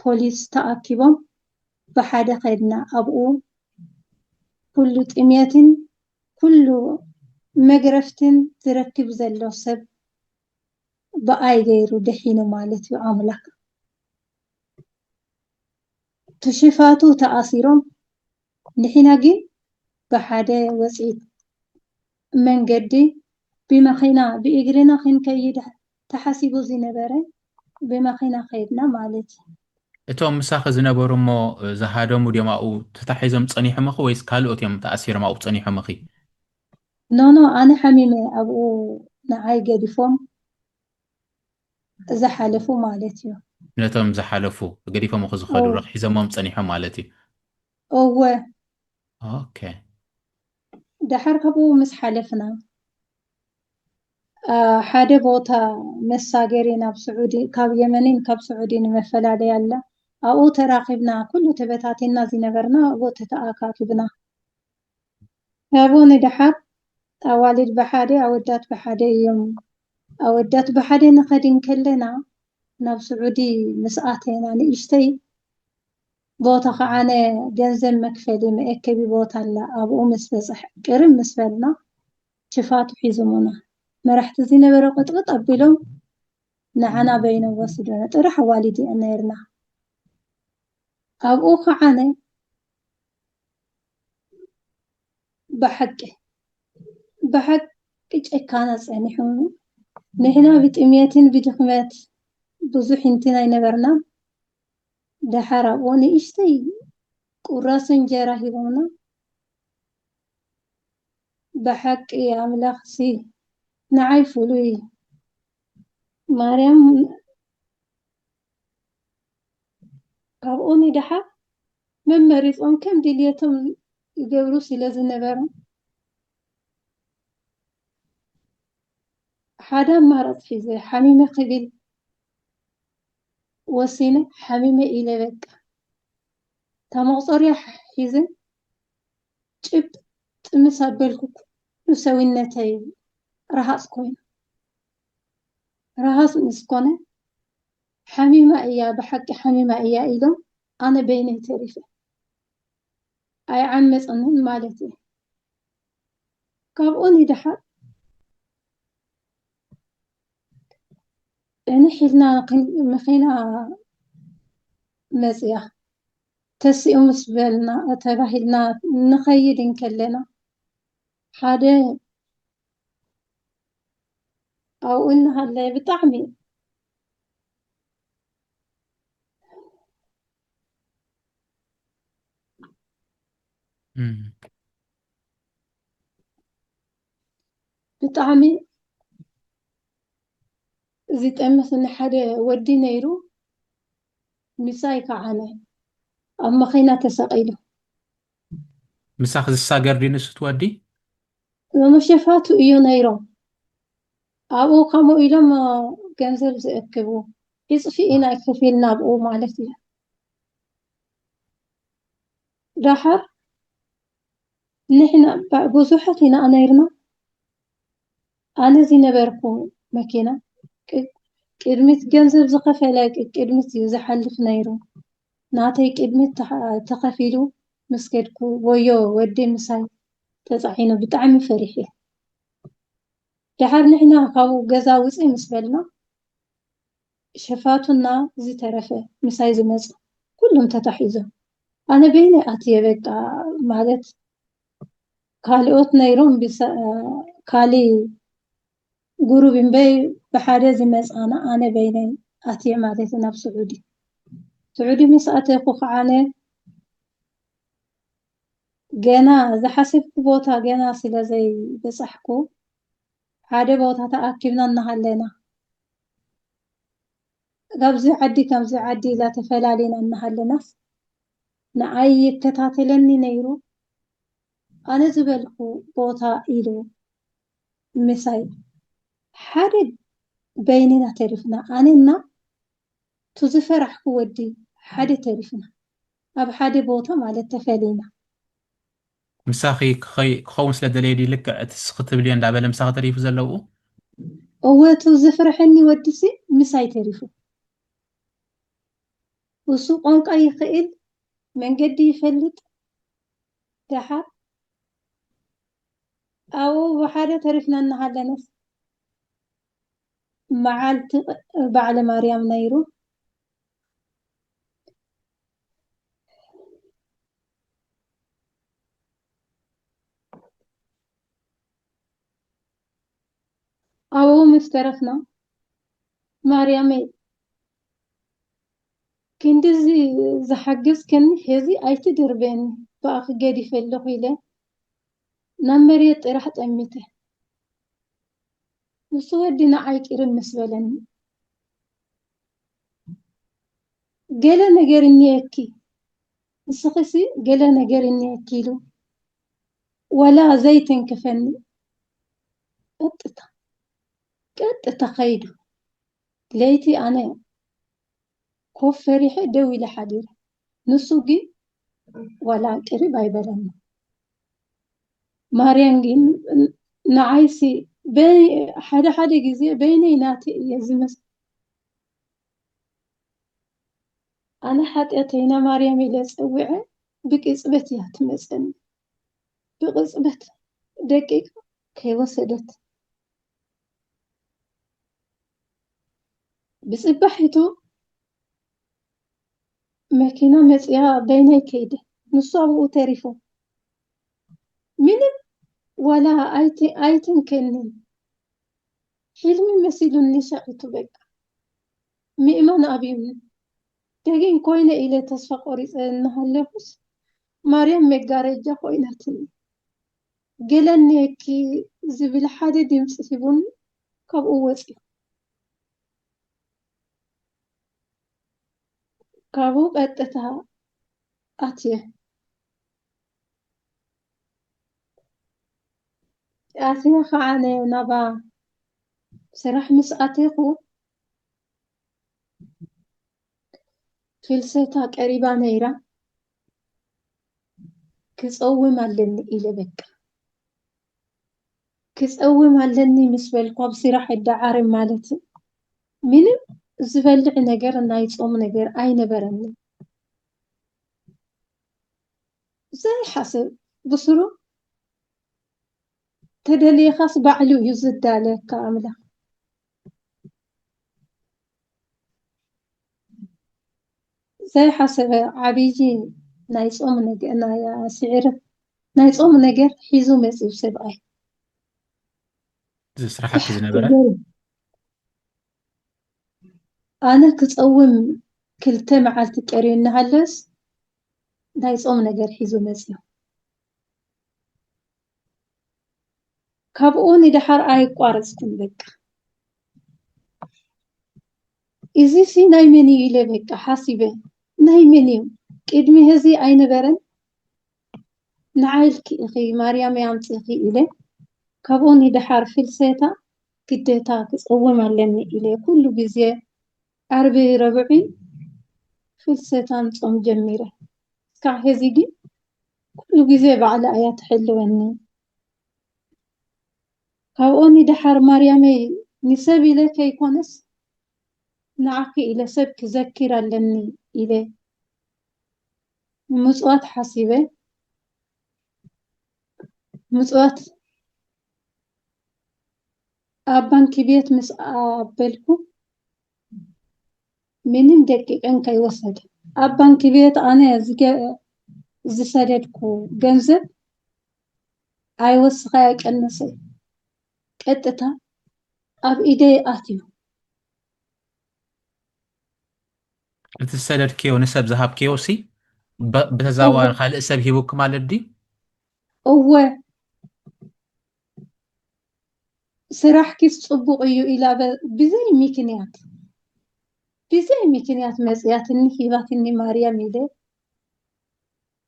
B: بوليس تأكبهم بحدا خيدنا أبو كل تقميات كل مقرفتن تركب زلو سب بأي غيرو دحينو مالتي عاملك تشفاتو تأثيرهم نحنا جي بحدا وسيط من قدي بمخينا بإجرنا خين كيد تحسبو زنبرة بمخينا خيدنا مالتي
A: እቶም ምሳኺ ዝነበሩ እሞ ዝሃደሙ ድዮም ኣብኡ ተታሒዞም ፀኒሖም ኺ ወይስ ካልኦት እዮም ተኣሲሮም ኣብኡ ፀኒሖም ኺ
B: نو أنا حميمة أبو نعاي قديفهم زحلفو مالتي
A: ነቶም ዝሓለፉ ገዲፎም ኺ ዝኸዱ
B: أو
A: ረኺዞሞም ፀኒሖም ማለት እዩ
B: أو
A: ኦኬ
B: دحر كبو مس حلفنا حدا بوتا مساجرين كاب سعودي كاب يمنين كاب سعودي نمفلا ليالا أبو تراقبنا كل تبتاتنا زنبرنا أبو تتآكاكبنا أبو ندحر أوالد بحادي أودات بحادي يوم أودات بحادي نخدين كلنا ناب سعودي مسآتنا نئشتي بوتا خعاني جنزل مكفلي مأكبي بوتا لا أبو مسبزح قرم مسفلنا شفاتو حيزمونا مرحت زنبر قطقط أبلهم نعنا بين وسدنا طرح والدي أنيرنا أبو خعاني بحق كان صنيحون نحنا بتأميتين بدخمات بزح انتنا ينبرنا دحرا وني اشتي قراص انجرا هيبونا بحق يا ملاخسي نعي فلوي مريم قابوني دحا من مريض أم كم دليتهم يقبروا سلازم نبرم حدا مرض حيزي حميمة قبل وسينة حميمة إلى بك تمغصر يا حيزي جب تمسابلكو نسوي النتائج رهاس كوين رهاس مسكونة حميمة إياه بحق حميمة إياه إيدو أنا بيني تعرفه أي عمس أنهم مالتي قابوني دحا يعني حيلنا مخينا مزيا تسي مسبلنا تباهلنا نخيدين كلنا حدا أو إنها اللي بطعمي
A: مم.
B: بطعمي زيت أمس إن حدا ودي نيرو مسايك عنه أما خينا تسقيله
A: مساخ زساقر دي نسو تودي
B: لما شفاتو إيو نيرو أبو قاموا إلى ما جنزل زأكبو يصفي إنا كفيلنا بقو مالتي دحر نحنا بزوحتنا أنيرنا أنا زي نبركو مكينة قدمت جنزل زقفلك قدمت زحلف نيرو ناتي قدمت تخفيلو مسكدكو ويو ودي مساي تزعينو بطعم فريحي دحر نحنا كابو جزا وصي مسبلنا شفاتنا زي ترفه مساي زمز كلهم تتحيزو أنا بيني أتي بقى مالت كاليوت نيرون بس كالي جروب بي بحاجة زمز أنا بيني أتي مالت نفس سعودي مسأتي قوخانة جنا زحسب بوتا جنا سلا زي بصحكو حاجة بوتا تأكدنا إنها قبزي عدي كمزي عدي لا تفلالين إنها لنا نعي كتاتلني نيرو أنا زبلكو بوتا إيلو مساي حاجة بيننا تعرفنا أنا تزفرح ودي حاجة تعرفنا أب حاجة بوتا مالت تفلينا
A: مساخي كخو مسلا دليدي لك تسخط بليان دابل مساخ تريف زلو
B: هو تزفرحني ودسي مساي تعرفه وسوق أنك أي خيل من قد يفلت دحر أو بحاجة تعرفنا إنها لناس معالت بعد مريم نيرو أو مسترفنا مريم كندزي زحجز كن هذي أيت دربين بأخ جدي في اللحيلة نمريت راحت أمته وصور دينا عيك إرن مسبلن جلا نجار إني أكي السقسي جلا نجار إني أكيلو ولا زيت كفني قطة قيدو ليتي أنا ኮፍ ፈሪሐ ደው ኢለ ሓዲረ ንሱ ግን ولا قريب አይበለና ማርያም ግን ንዓይሲ ሓደ ጊዜ በይነይ ናቲ እየ ዝመስል ኣነ ሓጢአተይና ማርያም ኢለ ፀዊዐ ብቅፅበት እያ ትመፀኒ ብቅፅበት ደቂቃ ከይወሰደት ብፅባሒቱ መኪና መፅያ በይነይ ከይደ ንሱ ኣብኡ ተሪፎ ምንም ወላ ኣይትንከንን حلم مسيلني شقيت بك مئمان أبيون دقين كوينة إلى تصفق أريد أنها اللهوس مريم مقارجة خوينتني قلني كي زبل حادي يمسحبون كابو كابو قدتها أتيه خانة نبا سرح مسأتيخو فلسيتا قريبا نيرا كسأوي مالني إلى بك كسأوي مالني مسبلكو بسرح الدعار مالتي منم زبلع نجر نايصوم نجر أي نبرني زي حسب بصرو تدلي خاص بعلو يزد عليك كاملة زي حسب عبيجي نايصوم نجر نايا سعر نايصوم نجر حيزو مسيب سبعي
A: ዝስራሓኪ ዝነበረ
B: أنا كتصوم كلت معلت قرين هلس نايصوم نجر حيزو مسيب ካብኡን ድሓር ኣይቋረፅኩን በቃ እዚ ሲ ናይ መን እዩ ኢለ በቃ ሓሲበ ናይ መን እዩ ቅድሚ ህዚ ኣይነበረን ንዓይልኪ እኺ ማርያም ያምፅኺ ኢለ ካብኡን ድሓር ፍልሰታ ግዴታ ክፀውም ኣለኒ ኢለ ኩሉ ግዜ ዓርቢ ረብዒ ፍልሰታ ንፆም ጀሚረ እስካዕ ሕዚ ግን ኩሉ ግዜ ባዕላ እያ ትሕልወኒ ካብኡኒ ድሓር ማርያመይ ንሰብ ኢለ ከይኮነስ ንዓኺ ኢለ ሰብ ክዘኪር ኣለኒ ኢለ ምፅዋት ሓሲበ ምፅዋት ኣብ ባንኪ ቤት ምስ ኣበልኩ ምንም ደቂቀን ከይወሰደ ኣብ ባንኪ ቤት ኣነ ዝሰደድኩ ገንዘብ ኣይወስኸ ኣይቀነሰ ቀጥታ ኣብ ኢደይ ኣትዩ
A: እቲ ዝሰደድክዮ ንሰብ ዝሃብክዮ ሲ ብተዛዋሪ ካልእ ሰብ ሂቡክ ማለት ዲ
B: እወ ስራሕኪስ ፅቡቅ እዩ ኢላ ብዘይ ምክንያት መፅያትኒ ሂባትኒ ማርያም ኢለ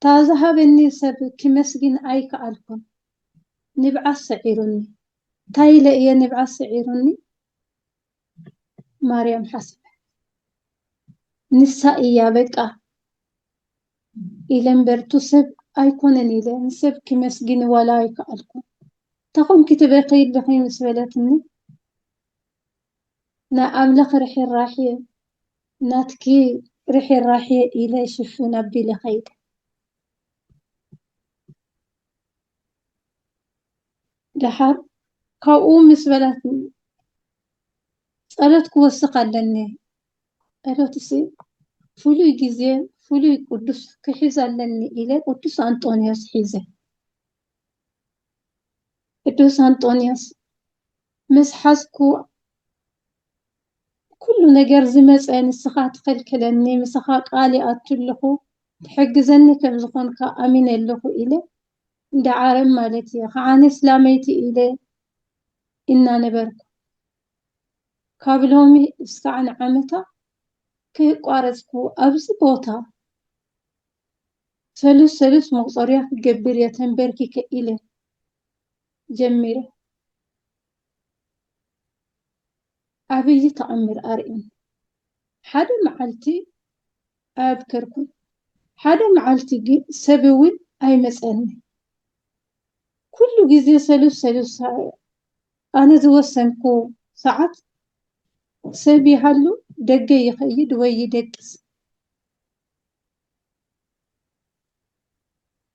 B: ታዝሃበኒ ሰብ ክመስግን ኣይከኣልኩን ንብዓት ሰዒሩኒ ታይለ እየ ንብዓት ሰዒሩኒ ማርያም ሓስበ ንሳ እያ በቃ ኢለ እምበርቱ ሰብ ኣይኮነን ኢለ ንሰብ ክመስግን ዋላ ኣይከኣልኩን ተኹም ክትበኺል ለኺ ምስ በለትኒ ናይ ኣምላኽ ርሕራሕየ ናትኪ ርሕራሕየ ኢለ ሽፉን ኣቢለ ኸይደ ድሓር ካብኡ ምስ በላትኒ ጸሎት ክወስኽ ኣለኒ ጸሎትሲ ፍሉይ ግዜ ፍሉይ ቅዱስ ክሕዝ ኣለኒ ኢለ ቅዱስ አንጦንዮስ ሒዘ ቅዱስ አንጦንዮስ ምስ ሓዝኩ ኩሉ ነገር ዝመፀ ንስኻ ትኸልክለኒ ምስኻ ቃል ይኣቱ ኣለኹ ትሕግዘኒ ከም ዝኾንካ ኣሚነ ኣለኹ ኢለ እንዳዓረም ማለት እየ ከዓነ እስላመይቲ ኢለ እናነበርኩ ካብ ሎሚ እስካዕ ንዓመታ ከይቋረፅኩ ኣብዚ ቦታ ሰሉስ መቁፀርያ ክገብር እየ ተንበርኪከ ኢለ ጀሚረ ዓብይ ተኣምር ኣርኢን ሓደ መዓልቲ أذكركم حدا معلتي سبوين أي مسألة كل جزء سلس أنا زوسنكو ساعات سبي هلو دقة يخيد ويدقس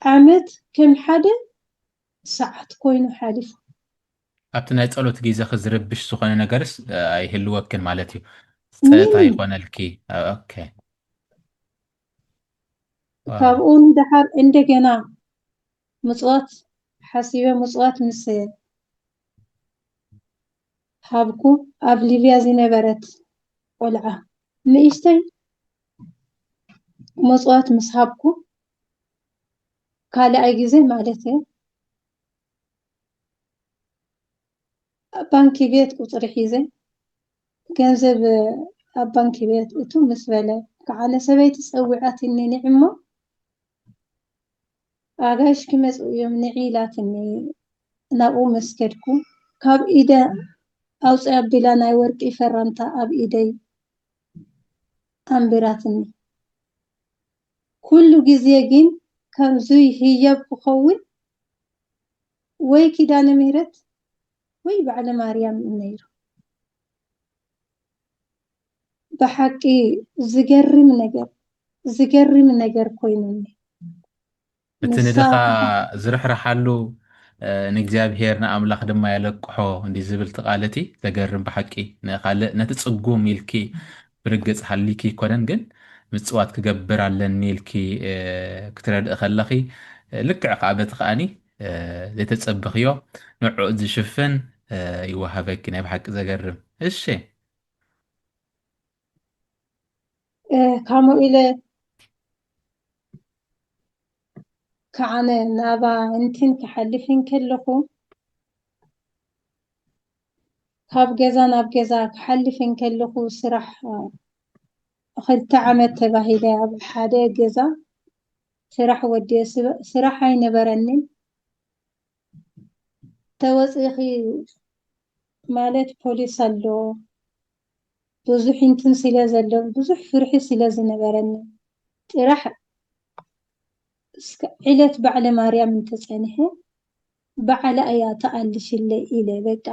B: عمت كم حدا ساعات كوينو حالف
A: ኣብቲ ናይ ጸሎት ግዜ ክዝርብሽ ዝኾነ ነገርስ ኣይህልወክን ማለት እዩ ፀታ
B: مني
A: ይኾነልኪ ኦኬ ዋው
B: ካብኡን دحر እንደገና ምጽዋት ሓሲበ ምጽዋት ምስ ሃብኩ ኣብ ሊብያ ዝነበረት ቆልዓ ንእሽተይ ምጽዋት ምስ ሃብኩ ካልኣይ ግዜ ማለት እዩ ባንኪ ቤት ቁፅሪ ሒዘ ገንዘብ ኣብ ባንኪ ቤት እቱ ምስ በለ ከዓነ ሰበይቲ ፀዊዓትኒ ንዕሞ ኣጋይሽ ክመፁ እዮም ንዒላትኒ ናብኡ ምስ ከድኩ ካብ ኢደ ኣውፅኣ ኣቢላ ናይ ወርቂ ፈራንታ ኣብ ኢደይ ኣንቢራትኒ ኩሉ ግዜ ግን ከምዚ ህያብ ክኸውን ወይ ኪዳነ ምህረት ወይ ባዕለ ማርያም ነይሩ ብሓቂ ዝገርም ነገር ኮይኑኒ
A: እቲ ንድኻ ዝርሕርሓሉ ንእግዚኣብሔር ንኣምላኽ ድማ የለቅሖ እንዲ ዝብል ትቓለቲ ዘገርም ብሓቂ ንኻልእ ነቲ ጽጉም ኢልኪ ብርግጽ ሓሊኪ ይኮነን ግን ምጽዋት ክገብር ኣለኒ ኢልኪ ክትረድእ ከለኺ ልክዕ ከዓ በቲ ከዓኒ ዘይተጸብኽዮ ንዕኡ ዝሽፍን ይወሃበኪ ናይ ብሓቂ ዘገርም እሺ
B: ከምኡ ኢለ ከዓነ ናባ እንትን ክሓልፍን ከለኹ ካብ ገዛ ናብ ገዛ ክሓልፍን ከለኹ ስራሕ 2 ዓመት ተባሂለ ኣብ ሓደ ገዛ ስራሕ ወድየ ስራሕ ኣይነበረንን ተወፂኺ ማለት ፖሊስ ኣሎ ብዙሕ እንትን ስለ ዘሎ ብዙሕ ፍርሒ ስለ ዝነበረኒ ጥራሕ ዕለት ባዕለ ማርያም እንተፀንሐ ባዕለ እያ ተኣልሽለይ ኢለ በቃ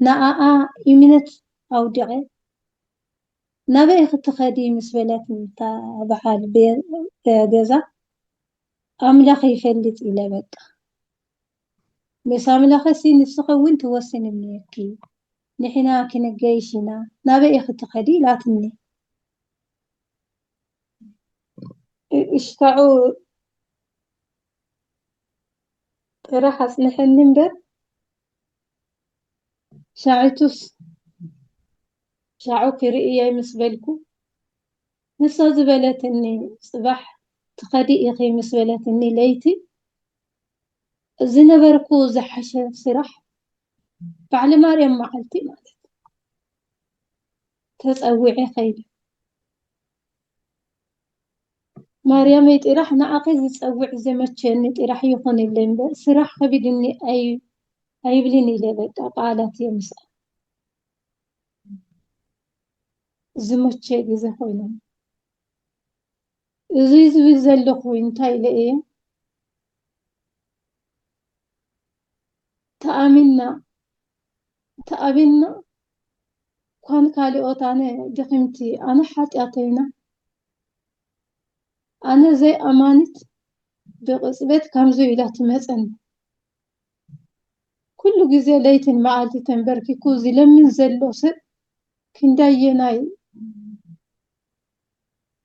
B: ንኣኣ እምነት ኣውድቐ ናበይ ክትኸዲ ምስ በለት እታ በዓል ገዛ ኣምላኽ ይፈልጥ ኢለ በቃ ምስ ኣምላኸሲ ንስኸ እውን ትወስን እምነኪ ንሕና ክንገይሽ ኢና ናበይ ክትኸዲ ኢላትኒ እሽካዑ ጥራሕ ኣጽንሐኒ እምበር ሻዕቱስ ሻዑ ክርእየ ምስ በልኩ ንሳ ዝበለትኒ ጽባሕ ትኸዲ ኢኺ ምስ በለትኒ ለይቲ ዝነበርኩ ዝሓሸ ስራሕ ባዕለ ማርያም መዓልቲ ማለት ተጸዊዐ ኸይደ ማርያመይ ጥራሕ ንኣኸ ዝጸውዕ ዘመቸኒ ጥራሕ ይኹንለይ እምበር ስራሕ ከቢድኒ ኣይብልን ኢለ በቃ ቃላት እየ ምስኣ ዝመቸ ግዜ ኮይኑ እዚ ዝብል ዘለኹ እንታይ ኢለ እየ ተኣሚና ኳን ካልኦት ኣነ ድኽምቲ ኣነ ሓጢኣተይና ኣነ ዘይኣማኒት ብቕፅበት ከምዚ ኢላ ትመፀኒ ኩሉ ግዜ ለይትን መዓልቲ ተንበርኪኩ ዝለምን ዘሎ ሰብ ክንዳየናይ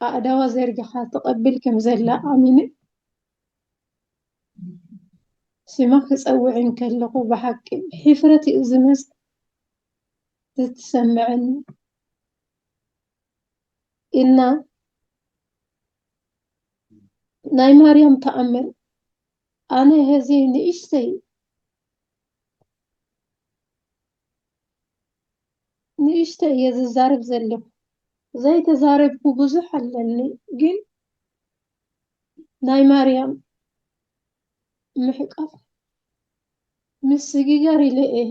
B: ኣእዳዋ ዘርጊሓ ትቐብል ከም ዘላ ኣሚነ ስማ ክፀውዕን ከለኹ ብሓቂ ሕፍረት እዩ ዝመፅእ ዝትሰምዐኒ ኢና ናይ ማርያም ተኣምር ኣነ ህዚ ንእሽተይ እየ ዝዛረብ ዘለኹ ዘይተዛረብኩ ብዙሕ ኣለኒ ግን ናይ ማርያም ምሕቃፍ ምስ ስግጋር ኢለ እየ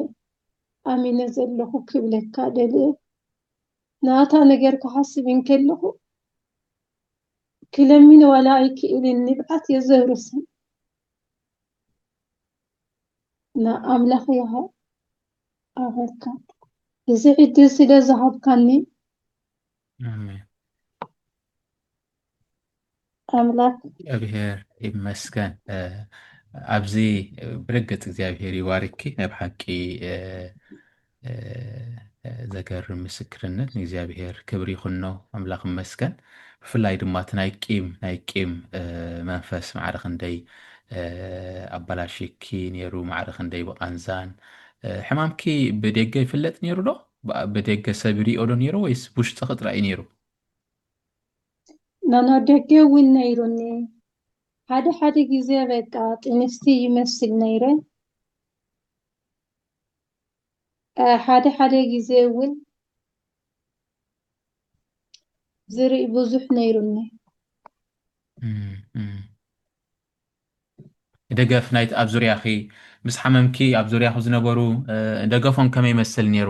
B: ኣሚነ ዘለኹ ክብለካ ደልየ ናታ ነገር ክሓስብ ከለኹ ክለምን ዋላ ኣይክእልን ንብዓት የዘብርሰን ንኣምላኽ ይሃ ኣኸልካ እዚ ዕድል ስለ ዝሃብካኒ
A: አሜን።
B: ኣምላኽ
A: እግዚአብሔር ይመስገን። ኣብዚ ብርግፅ እግዚአብሔር ይባርኪ። ናይ ብሓቂ ዘገርም ምስክርነት ንእግዚአብሔር ክብሪ ይኹኖ። ኣምላኽ ይመስገን። ብፍላይ ድማ እቲ ናይ ቂም መንፈስ ማዕረ ክንደይ ኣበላሽኪ ነይሩ፣ ማዕረ ክንደይ ብቓንዛን ሕማምኪ ብደገ ይፍለጥ ነይሩ ዶ? ብደገ ሰብ ይሪኦ ዶ ነይሩ ወይስ ብውሽጢ ጥራይ ነይሩ?
B: ናና ደገ እውን ነይሩኒ ሓደ ሓደ ግዜ በቃ ጥንስቲ ይመስል ነይረ ሓደ ሓደ ግዜ እውን ዝርኢ ብዙሕ ነይሩኒ
A: ደገፍ ናይቲ ኣብ ዙርያኺ ምስ ሓመምኪ ኣብ ዙርያኹ ዝነበሩ ደገፎም ከመይ ይመስል ነይሩ?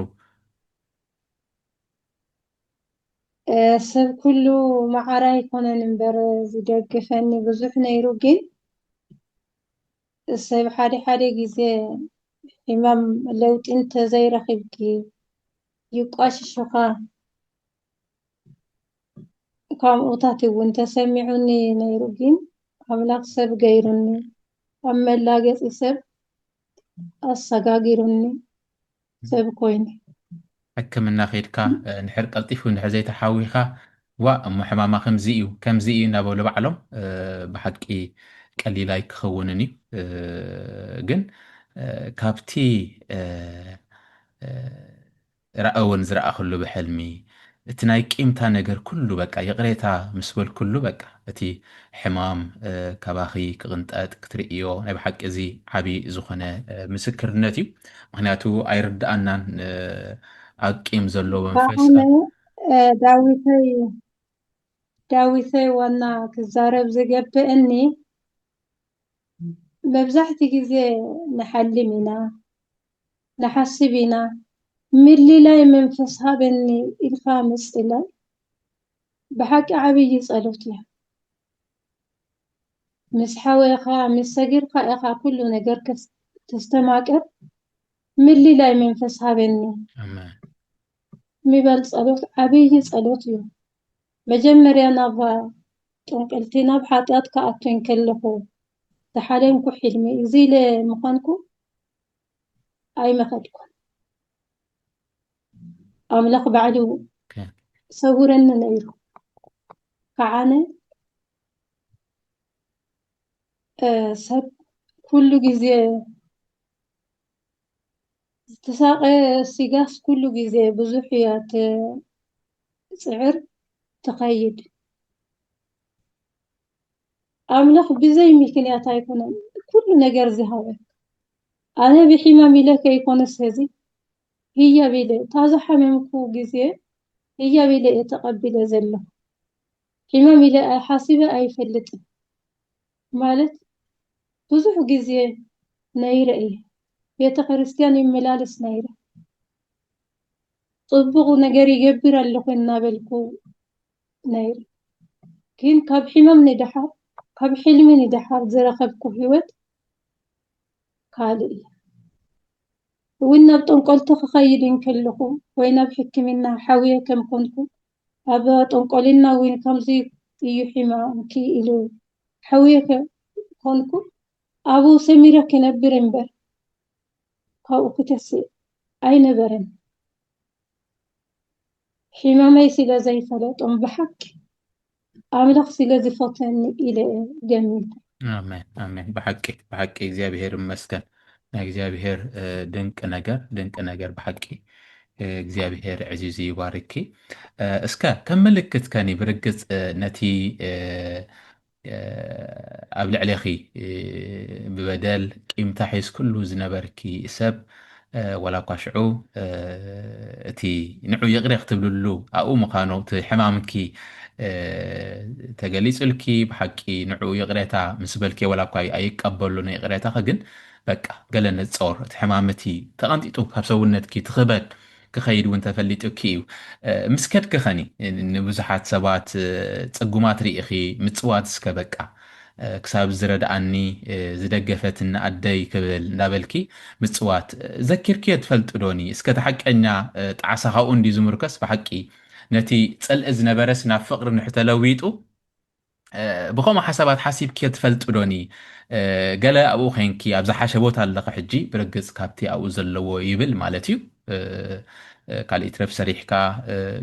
B: ሰብ ኩሉ ማዕረ ኣይኮነን እምበር ዝደግፈኒ ብዙሕ ነይሩ ግን ሰብ ሓደ ሓደ ግዜ ሕማም ለውጢ እንተዘይረኺብኪ ይቋሽሹኻ ከምኡታት እውን ተሰሚዑኒ ነይሩ ግን ኣምላኽ ሰብ ገይሩኒ ኣብ መላገፂ ሰብ ኣሰጋጊሩኒ ሰብ ኮይኒ
A: ሕክምና ኸይድካ ንሕር ቀልጢፉ ንድሕር ዘይተሓዊኻ ዋ እሞ ሕማማ ከምዚ እዩ እናበሉ ባዕሎም ብሓቂ ቀሊላይ ክኸውንን እዩ ግን ካብቲ ረአውን ዝረኣኽሉ ብሕልሚ እቲ ናይ ቂምታ ነገር ኩሉ በቃ የቕሬታ ምስ በል ኩሉ በቃ እቲ ሕማም ካባኺ ክቕንጠጥ ክትርእዮ ናይ ብሓቂ እዚ ዓብዪ ዝኾነ ምስክርነት እዩ። ምክንያቱ ኣይርዳእናን ኣብ ቂም ዘሎ መንፈስ
B: ዳዊተይ ዋና ክዛረብ ዝገብአኒ መብዛሕቲ ግዜ ንሓልም ኢና ንሓስብ ኢና ምልላይ መንፈስ ሃበኒ ኢልካ ምፅላይ ብሓቂ ዓብዪ ጸሎት እያ ምስ ሓወኻ ምስ ሰጊርካ ኢኻ ኩሉ ነገር ተስተማቀር ምልላይ መንፈስ ሃበኒ ሚበል ጸሎት ዓብዪ ጸሎት እዩ መጀመርያ ናብ ጥንቅልቲ ናብ ሓጢኣት ከኣቱን ከለኹ ዝሓለምኩ ሕልሚ እዚ ኢለ ምዃንኩ ኣይመኸድኩን ኣምላኽ ባዕሉ ሰውረኒ ነይሩ ከዓነ ሰብ ኩሉ ግዜ ዝተሳቐ ሲጋስ ኩሉ ግዜ ብዙሕ እያ ትፅዕር ትኸይድ ኣምላኽ ብዘይ ምክንያት ኣይኮነን ኩሉ ነገር ዝሃበ ኣነ ብሕማም ኢለ ከይኮነስ ሕዚ ህያብ ኢለ ታዝሓመምኩ ግዜ ህያብ ኢለ እየ ተቐቢለ ዘለኹ ሕማም ኢለ ሓሲበ ኣይፈልጥን ማለት ብዙሕ ግዜ ነይረ እየ ቤተ ክርስቲያን ይመላለስ ነይረ ፅቡቕ ነገር ይገብር ኣለኹ እናበልኩ ነይረ ግን ካብ ሕማም ንድሓር ካብ ሕልሚ ንድሓር ዝረኸብኩ ህይወት ካልእ እዩ እውን ናብ ጠንቆልቲ ክኸይድ ከለኹ ወይ ናብ ሕክምና ሓውየ ከም ኮንኩ ኣብ ጠንቆልና እውን ከምዚ እዩ ሕማምኪ ኢሉ ሓውየ ኮንኩ ኣብኡ ሰሚረ ክነብር እምበር ካብኡ ክተስእ ኣይነበረን ሕማመይ ስለ ዘይፈለጦም ብሓቂ ኣምላኽ ስለ ዝፈተኒ ኢለ ገሚተ
A: ኣሜን ብሓቂ እግዚኣብሔር ይመስገን ናይ እግዚኣብሔር ድንቂ ነገር ብሓቂ እግዚኣብሔር ዕዚዙ ይባርኪ እስከ ከም ምልክት ከኒ ብርግፅ ነቲ ኣብ ልዕለኺ ብበደል ቂምታ ሒዝ ኩሉ ዝነበርኪ ሰብ ወላ እኳ ሽዑ እቲ ንዑ ይቕረ ክትብልሉ ኣብኡ ምዃኑ እቲ ሕማምኪ ተገሊጹልኪ ብሓቂ ንዑ ይቕሬታ ምስ በልኪ ወላ እኳ ኣይቀበሉ ይቕሬታኸ ግን በቃ ገለ ነፀወር እቲ ሕማም እቲ ተቐንጢጡ ካብ ሰውነትኪ ትኽበድ ክኸይድ እውን ተፈሊጡኪ እዩ ምስ ከድኪ ኸኒ ንብዙሓት ሰባት ፅጉማት ርኢኺ ምፅዋት እስከ በቃ ክሳብ ዝረድኣኒ ዝደገፈትኒ ኣደይ ክብል እንዳበልኪ ምፅዋት ዘኪርክዮ ትፈልጡ ዶኒ እስከ ተሓቀኛ ጣዓሳ ካብኡ እንዲ ዝምርከስ ብሓቂ ነቲ ፀልኢ ዝነበረስ ናብ ፍቅሪ ንሕተለዊጡ ብኸምኡ ሓሳባት ሓሲብክዮ ትፈልጡ ዶኒ ገለ ኣብኡ ኮንኪ ኣብ ዝሓሸ ቦታ ኣለኸ ሕጂ ብርግፅ ካብቲ ኣብኡ ዘለዎ ይብል ማለት እዩ ካልእ ትረፍ ሰሪሕካ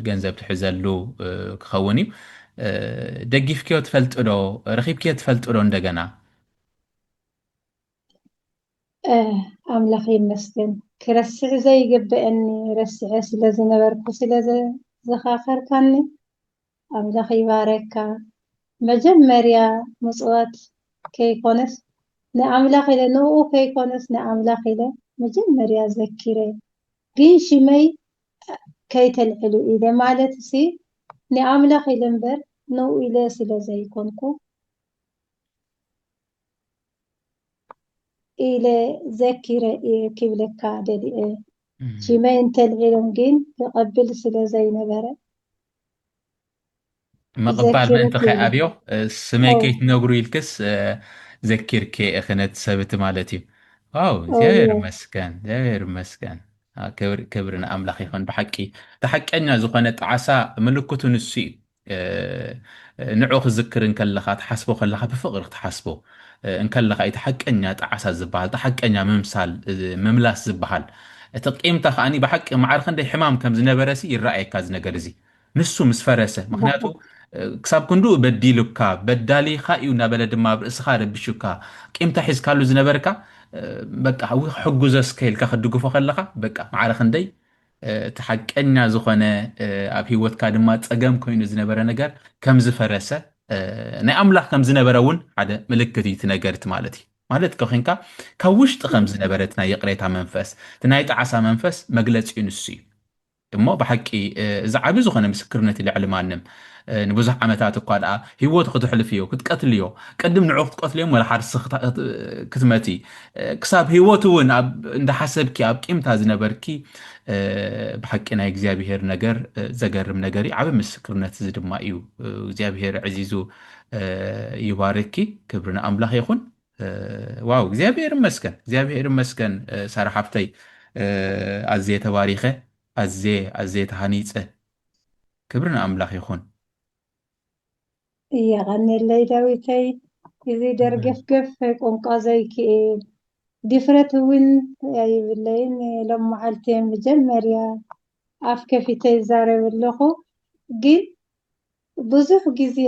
A: ገንዘብ ትሕዘሉ ክኸውን እዩ ደጊፍክዮ ትፈልጡ ዶ ረኺብክዮ ትፈልጡ ዶ እንደገና
B: ኣምላኽ ይመስገን ክረስዕ ዘይግብአኒ ረስዐ ስለ ዝነበርኩ ስለ ዘኻኸርካኒ ኣምላኽ ይባረካ መጀመርያ ምፅዋት ከይኮነስ ንኣምላኽ ኢለ ንኡ ከይኮነስ ንኣምላኽ ኢለ መጀመርያ ዘኪረ ግን ሽመይ ከይተልዕሉ ኢለ ማለት እሲ ንኣምላኽ ኢለ እምበር ንኡ ኢለ ስለ ዘይኮንኩ ኢለ ዘኪረ ክብለካ ደሊአ ሽመይ እንተልዒሎም ግን ክቐብል ስለ ዘይነበረ
A: ምቕባል ምእንቲ ኸይኣብዮ ስመይ ከይትነግሩ ኢልክስ ዘኪርኬ እኽነት ሰብቲ ማለት እዩ ዋው እግዚአብሔር ይመስገን እግዚአብሔር ይመስገን ክብሪ ንኣምላኽ ይኹን ብሓቂ ተሓቀኛ ዝኾነ ጣዓሳ ምልክቱ ንሱ እዩ ንዑ ክዝክር እንከለኻ ትሓስቦ ከለኻ ብፍቕሪ ክትሓስቦ እንከለኻ እቲ ሓቀኛ ጣዓሳ ዝበሃል ተሓቀኛ ምምሳል ምምላስ ዝበሃል እቲ ቂምታ ከዓኒ ብሓቂ መዓር ክንደይ ሕማም ከም ዝነበረሲ ይረኣየካ እዚ ነገር እዚ ንሱ ምስ ፈረሰ ምክንያቱ ክሳብ ክንዱ በዲሉካ በዳሊኻ እዩ እናበለ ድማ ብርእስኻ ረቢሹካ ቂምታ ሒዝካሉ ዝነበርካ በቃ ሕጉዘ ስከይልካ ክድግፎ ከለኻ በቃ መዓር ክንደይ እቲ ሓቀኛ ዝኾነ ኣብ ሂወትካ ድማ ፀገም ኮይኑ ዝነበረ ነገር ከም ዝፈረሰ ናይ ኣምላኽ ከም ዝነበረ እውን ሓደ ምልክት እዩ እቲ ነገርቲ ማለት እዩ ማለት ኮንካ ካብ ውሽጢ ከም ዝነበረ እቲ ናይ የቕሬታ መንፈስ እቲ ናይ ጣዓሳ መንፈስ መግለፂኡ ንሱ እዩ እሞ ብሓቂ እዚ ዓብ ዝኾነ ምስክርነት ልዕሊ ማንም ንብዙሕ ዓመታት እኳ ደኣ ሂወቱ ክትሕልፍ እዮ ክትቀትል እዮ ቅድም ንዑ ክትቀትል እዮም ወላ ሓርሲ ክትመቲ ክሳብ ሂወቱ እውን እንዳሓሰብኪ ኣብ ቂምታ ዝነበርኪ ብሓቂ ናይ እግዚኣብሄር ነገር ዘገርም ነገር እዩ ዓብ ምስክርነት እዚ ድማ እዩ እግዚኣብሄር ዕዚዙ ይባርኪ ክብሪ ንኣምላኽ ይኹን ዋው እግዚኣብሄር ይመስገን እግዚኣብሄር ይመስገን ሳራ ሓፍተይ ኣዝየ ተባሪኸ ኣዝየ ተሃኒፀ ክብሪ ንኣምላኽ ይኹን
B: ይቐኒለይ ዳዊተይ እዚ ደርገፍገፍ ቋንቋ ዘይክእል ድፍረት እውን ኣይብለይን ሎም መዓልቲ መጀመርያ ኣፍ ከፊተ ይዛረብ ኣለኹ ግን ብዙሕ ግዜ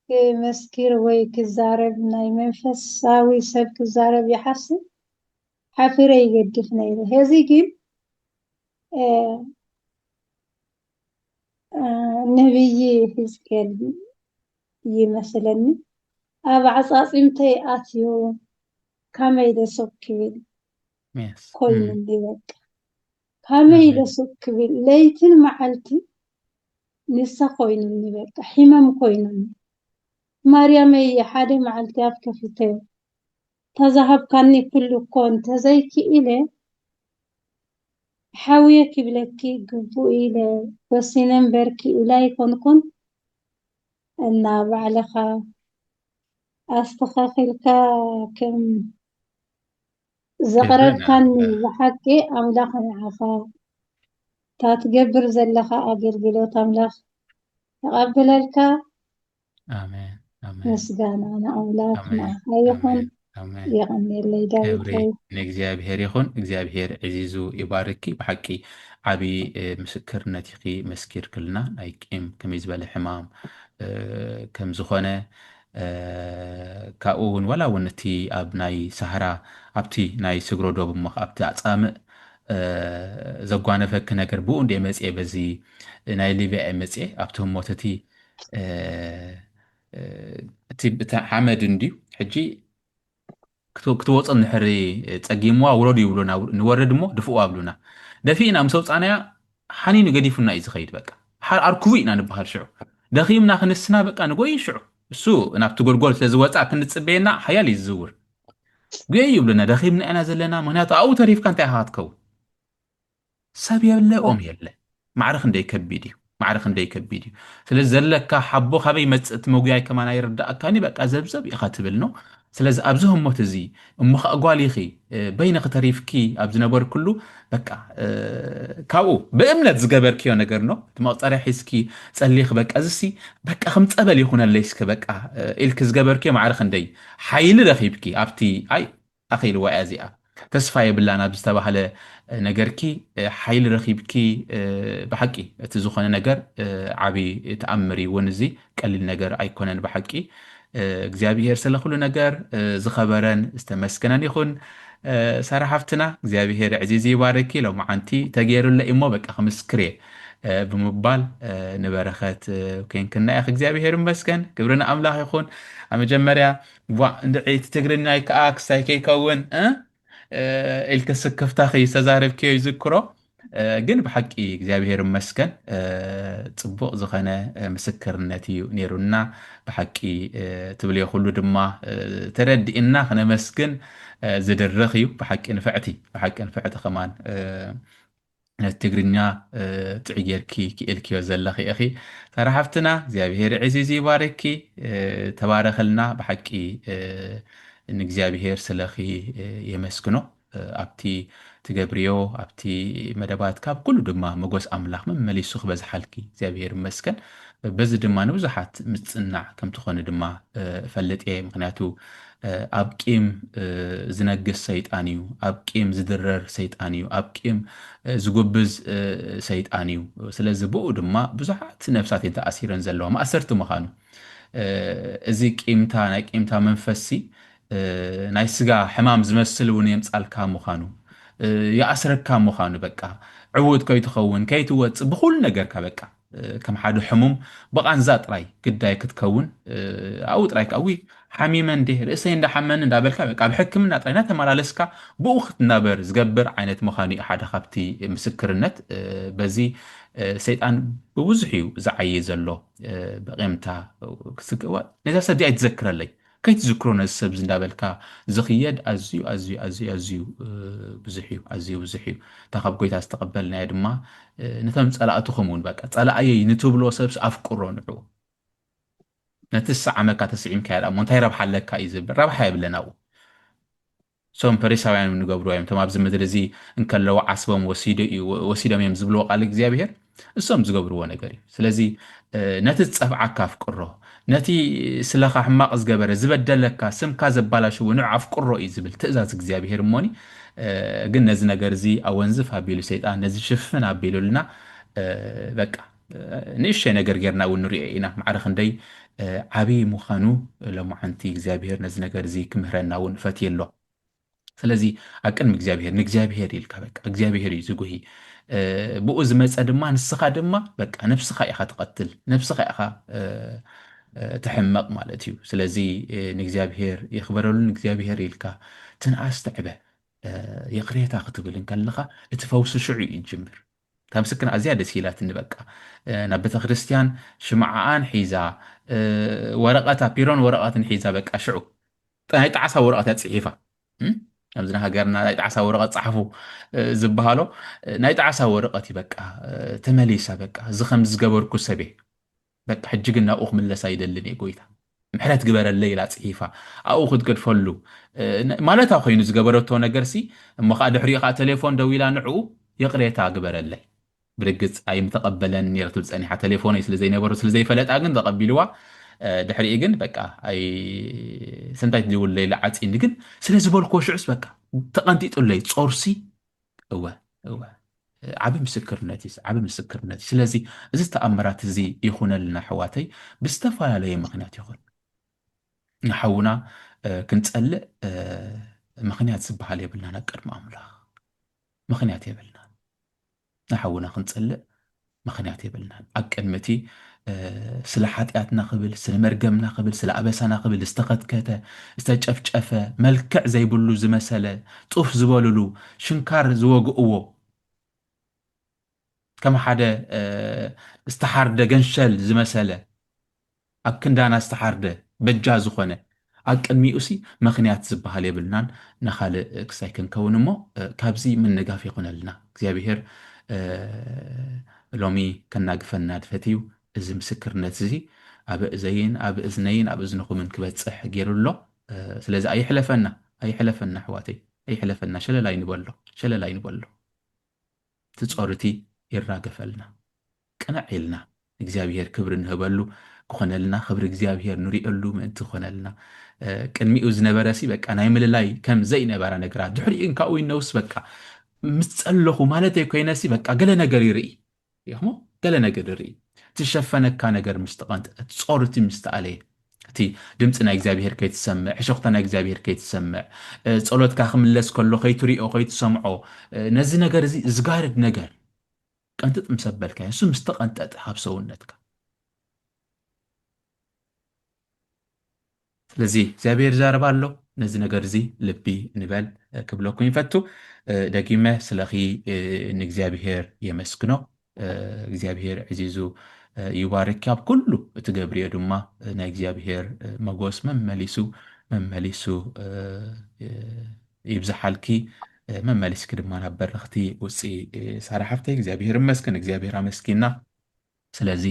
B: ክመስኪር ወይ ክዛረብ ናይ መንፈሳዊ ሰብ ክዛረብ ይሓስብ ሓፊረ ይገድፍ ነይሩ ሕዚ ግን ነብይ ሕዝቅኤል ይመስለኒ ኣብ ዓፃፂምተይ ኣትዮ ከመይ ደሱቅ ክብል ኮይኑኒ በቃ ከመይ ደሱቅ ክብል ለይትን መዓልቲ ንሳ ኮይኑኒ በቃ ሕመም ኮይኑኒ ማርያመይ ሓደ መዓልቲ ኣብ ከፊተ ተዛሃብካኒ ኩሉ እኮ እንተዘይክኢለ ሓውየ ክብለኪ ግቡእ ኢለ ወሲነ እምበርኪ ኢላ ይኮንኩን እና ባዕልኻ ኣስተኻኺልካ ከም ዘቕረብካኒ ብሓቂ ኣምላኽ ንዓኻ ታትገብር ዘለኻ ኣገልግሎት ኣምላኽ ተቐበለልካ
A: ኣሜን
B: ምስጋና ንኣምላኽ ንዓኻ ይኹን ይቐኒለይ ዳዊተይ
A: ንእግዚኣብሄር ይኹን እግዚኣብሄር ዕዚዙ ይባርኪ ብሓቂ ዓብዪ ምስክርነት ኢኺ መስኪር ክልና ናይ ቂም ከመይ ዝበለ ሕማም ከም ዝኾነ ካብኡ እውን ዋላ እውን እቲ ኣብ ናይ ሳህራ ኣብቲ ናይ ስግሮ ዶብ ኣብቲ ኣፃምእ ዘጓነፈኪ ነገር ብኡ እንደ መፅአ በዚ ናይ ሊብያ መፅአ ኣብቲ ህሞት እቲ ሓመድ እንድዩ ሕጂ ክትወፅእ ንሕሪ ፀጊምዋ ውረዱ ይብሉና ንወርድ እሞ ድፍኡ ኣብሉና ደፊእና ምስ ወፃናያ ሓኒኑ ገዲፉና እዩ ዝኸይድ በቃ ኣርክቡ ኢና ንበሃል ሽዑ ደኺምና ክንስና በቃ ንጎይ ሽዑ እሱ ናብቲ ጎልጎል ስለዝወፃእ ክንፅበየና ሓያል እዩ ዝዝውር ጎይ ይብሉና ደኺምና ኢና ዘለና ምክንያቱ ኣብኡ ተሪፍካ እንታይ ኢኻ ክትከውን ሰብ የብለ ኦም የለ ማዕርኽ እንደይ ከቢድ እዩ ማዕርኽ እንደይ ከቢድ እዩ ስለዚ ዘለካ ሓቦ ካበይ መፅእ መጉያይ ከማና ይርዳእካኒ በቃ ዘብዘብ ኢኻ ትብል ነው ስለዚ ኣብዚ ህሞት እዚ እሞ ከዓ ጓሊኺ በይነ ክተሪፍኪ ኣብ ዝነበር ኩሉ በቃ ካብኡ ብእምነት ዝገበርክዮ ነገር ነው እቲ መቁፀርያ ሒዝኪ ፀሊኽ በቃ ዝሲ በቃ ከም ፀበል ይኹነለይስከ በቃ ኢልክ ዝገበርክዮ ማዕርኽ እንደይ ሓይሊ ረኺብኪ ኣብቲ ኣይ ኣኺልዋ እያ እዚኣ ተስፋ የብላን ኣብ ዝተባሃለ ነገርኪ ሓይሊ ረኺብኪ ብሓቂ እቲ ዝኾነ ነገር ዓብይ ተኣምር እውን እዚ ቀሊል ነገር ኣይኮነን ብሓቂ እግዚኣብሔር ስለ ኩሉ ነገር ዝኸበረን ዝተመስገነን ይኹን ሳራ ሓፍትና እግዚኣብሔር ዕዚዚ ይባርኪ ሎማዓንቲ ተገይሩለ እሞ በቃ ከምስክር እየ ብምባል ንበረኸት ኮንክና ኢኽ እግዚኣብሔር ይመስገን ክብሪ ንኣምላኽ ይኹን ኣብ መጀመርያ እንድዒት ትግርኛይ ከዓ ክሳይ ከይከውን ኢልከ ስክፍታኺ ዝተዛረብክዮ ይዝክሮ ግን ብሓቂ እግዚኣብሔር ይመስገን ፅቡቕ ዝኾነ ምስክርነት እዩ ነይሩና ብሓቂ ትብልዮ ኩሉ ድማ ተረዲእና ክነመስግን ዝድርኽ እዩ ብሓቂ ንፍዕቲ ኸማን ትግርኛ ትዕጌርኪ ክኢልክዮ ዘለኺ ኢኺ ሳራ ሓፍትና እግዚኣብሔር ዕዚዚ ይባርኪ ተባረኸልና ብሓቂ ንእግዚኣብሔር ስለኺ የመስግኖ ኣብቲ ትገብርዮ ኣብቲ መደባት ካብ ኩሉ ድማ መጎስ ኣምላኽ መመሊሱ ክበዝሓልኪ እግዚኣብሔር ይመስገን በዚ ድማ ንብዙሓት ምፅናዕ ከም ትኾነ ድማ ፈልጥ እየ ምክንያቱ ኣብ ቂም ዝነግስ ሰይጣን እዩ ኣብ ቂም ዝድረር ሰይጣን እዩ ኣብ ቂም ዝጉብዝ ሰይጣን እዩ ስለዚ ብኡ ድማ ብዙሓት ነፍሳት ተኣሲረን ዘለዋ ማእሰርቲ ምዃኑ እዚ ቂምታ ናይ ቂምታ መንፈሲ ናይ ስጋ ሕማም ዝመስል እውን የምፃልካ ምዃኑ ይኣስረካ ምዃኑ በቃ ዕውት ከይትኸውን ከይትወፅእ ብኩሉ ነገርካ በቃ ከም ሓደ ሕሙም ብቓንዛ ጥራይ ግዳይ ክትከውን ኣብኡ ጥራይ ከዓ ሓሚመ እንዴ ርእሰይ እንዳሓመን እንዳበልካ በቃ ብሕክምና ጥራይ እናተመላለስካ ብኡ ክትናበር ዝገብር ዓይነት ምዃኑ እዩ ሓደ ካብቲ ምስክርነት በዚ ሰይጣን ብብዙሕ እዩ ዝዓይ ዘሎ ብቕምታ ነዛ ሰብ ዲኣ ይትዘክረለይ ከይትዝክሮ ነዚ ሰብ እንዳበልካ ዝኽየድ ኣዝዩ ኣዝዩ ኣዝዩ ኣዝዩ ብዙሕ እዩ ኣዝዩ ብዙሕ እዩ እታ ካብ ጎይታ ዝተቐበልናዮ ድማ ነቶም ፀላእትኹም እውን በቃ ፀላእየይ ንትብሎ ሰብስ ኣፍቅሮ ንዑ ነቲ ሰዓመካ ተስዒምካ ያዳ እሞ እንታይ ረብሓ ኣለካ እዩ ዝብል ረብሓ የብለና ኡ ሶም ፈሪሳውያን ንገብርዎ እዮም እቶም ኣብዚ ምድሪ እዚ እንከለዉ ዓስቦም ወሲዶም እዮም ዝብልዎ ቃል እግዚኣብሔር እሶም ዝገብርዎ ነገር እዩ ስለዚ ነቲ ዝፀፍዓካ ኣፍቅሮ ነቲ ስለኻ ሕማቕ ዝገበረ ዝበደለካ ስምካ ዘባላሽው ንዑ ኣፍቅሮ እዩ ዝብል ትእዛዝ እግዚኣብሔር እሞኒ ግን ነዚ ነገር እዚ ኣወንዝፍ ኣቢሉ ሰይጣን ነዚ ሽፍን ኣቢሉልና በቃ ንእሽተይ ነገር ጌርና እውን ንሪኦ ኢና ማዕርኽ እንደይ ዓብይ ምዃኑ ሎማዓንቲ እግዚኣብሔር ነዚ ነገር እዚ ክምህረና እውን ፈትየ ኣሎ ስለዚ ኣብ ቅድሚ እግዚኣብሔር ንእግዚኣብሔር ኢልካ በቃ እግዚኣብሔር እዩ ዝጉሂ ብኡ ዝመፀ ድማ ንስኻ ድማ በቃ ነፍስኻ ኢኻ ትቐትል ነፍስኻ ኢኻ ትሕመቕ ማለት እዩ ስለዚ ንእግዚኣብሔር ይኽበረሉ ንእግዚኣብሔር ኢልካ ትንኣስ ትዕበ የቕሬታ ክትብል እንከለኻ እቲ ፈውሲ ሽዑ እዩ ይጅምር እታ ምስክና ኣዝያ ደስ ኢላትኒ በቃ ናብ ቤተ ክርስቲያን ሽምዓኣን ሒዛ ወረቐታ ፒሮን ወረቐትን ሒዛ በቃ ሽዑ ናይ ጣዓሳ ወረቐት እያ ፅሒፋ ኣብዝና ሃገርና ናይ ጣዓሳ ወረቐት ፃሕፉ ዝበሃሎ ናይ ጣዓሳ ወረቐት እዩ በቃ ተመሊሳ በቃ እዚ ከም ዝገበርኩ ሰበ በቃ ሕጂ ግን ናብኡ ክምለስ ኣይደልን እየ ጎይታ ምሕረት ግበረለይ ኢላ ፅሒፋ ኣብኡ ክትገድፈሉ ማለታ ኮይኑ ዝገበረቶ ነገርሲ እሞ ከዓ ድሕሪኡ ከዓ ቴሌፎን ደው ኢላ ንዕኡ የቕሬታ ግበረለይ ብርግፅ ኣይምተቐበለን ነይረ ትብል ፀኒሓ ቴሌፎነይ ስለዘይነበሮ ስለዘይፈለጣ ግን ተቐቢልዋ ድሕሪኡ ግን በቃ ኣይ ሰንታይ ትድውለይ ኢላ ዓፂኒ ግን ስለዝበልክዎ ሽዑስ በቃ ተቐንጢጡለይ ፆርሲ እወ ዓብ ምስክርነት እዩ ስለዚ እዚ ተኣምራት እዚ ይኹነልና ኣሕዋተይ ብዝተፈላለየ ምክንያት ይኹን ንሓውና ክንፀልእ ምክንያት ዝበሃል የብልና ናብ ቅድሚ ኣምላኽ ምክንያት የብልና ንሓውና ክንፀልእ ምክንያት የብልና ኣብ ቅድሚ እቲ ስለ ሓጢኣትና ክብል ስለ መርገምና ክብል ስለ ኣበሳና ክብል ዝተኸትከተ ዝተጨፍጨፈ መልክዕ ዘይብሉ ዝመሰለ ጡፍ ዝበልሉ ሽንካር ዝወግእዎ ከም ሓደ ዝተሓርደ ገንሸል ዝመሰለ ኣብ ክንዳና ዝተሓርደ በጃ ዝኾነ ኣብ ቅድሚኡ ሲ ምክንያት ዝበሃል የብልናን ንኻልእ ክሳይ ክንከውን እሞ ካብዚ ምንጋፍ ይኹነልና እግዚኣብሔር ሎሚ ከናግፈና ድፈትዩ እዚ ምስክርነት እዚ ኣብ እዘይን ኣብ እዝነይን ኣብ እዝንኹምን ክበፅሕ ገይሩሎ ስለዚ ኣይሕለፈና ኣሕዋተይ ኣይሕለፈና ሸለላይ ንበሎ ትጾርቲ ይራገፈልና ቅንዕ ኢልና እግዚኣብሔር ክብሪ ንህበሉ ክኾነልና ክብሪ እግዚኣብሔር ንሪእሉ ምእንቲ ክኾነልና ቅድሚኡ ዝነበረሲ በቃ ናይ ምልላይ ከም ዘይነበረ ነገራት ድሕሪኡን ካብኡ ይነውስ በቃ ምስ ጸለኹ ማለት ኣይኮይነሲ በቃ ገለ ነገር ይርኢ ይኽሞ ገለ ነገር ይርኢ ትሸፈነካ ነገር ምስ ተቐንጥዐት ጾርቲ ምስ ተኣለየ እቲ ድምፂ ናይ እግዚኣብሔር ከይትሰምዕ ሕሾኽታ ናይ እግዚኣብሔር ከይትሰምዕ ጸሎትካ ክምለስ ከሎ ከይትሪኦ ከይትሰምዖ ነዚ ነገር እዚ ዝጋርድ ነገር ቀንጥጥ ምስ ኣበልካ እሱ ምስ ተቐንጠጥ ካብ ሰውነትካ ስለዚ እግዚኣብሔር ይዛረባ ኣሎ ነዚ ነገር እዚ ልቢ ንበል ክብለኩም ይፈቱ ደጊመ ስለኺ ንእግዚኣብሔር የመስግኖ እግዚኣብሔር ዕዚዙ ይባርክ ኣብ ኩሉ እትገብርዮ ድማ ናይ እግዚኣብሔር መጎስ መመሊሱ ይብዛሓልኪ መመሊስኪ ድማ ናብ በረኽቲ ውፅኢ ሳራ ሓፍተይ እግዚኣብሔር መስክን እግዚኣብሔር ኣመስኪና ስለዚ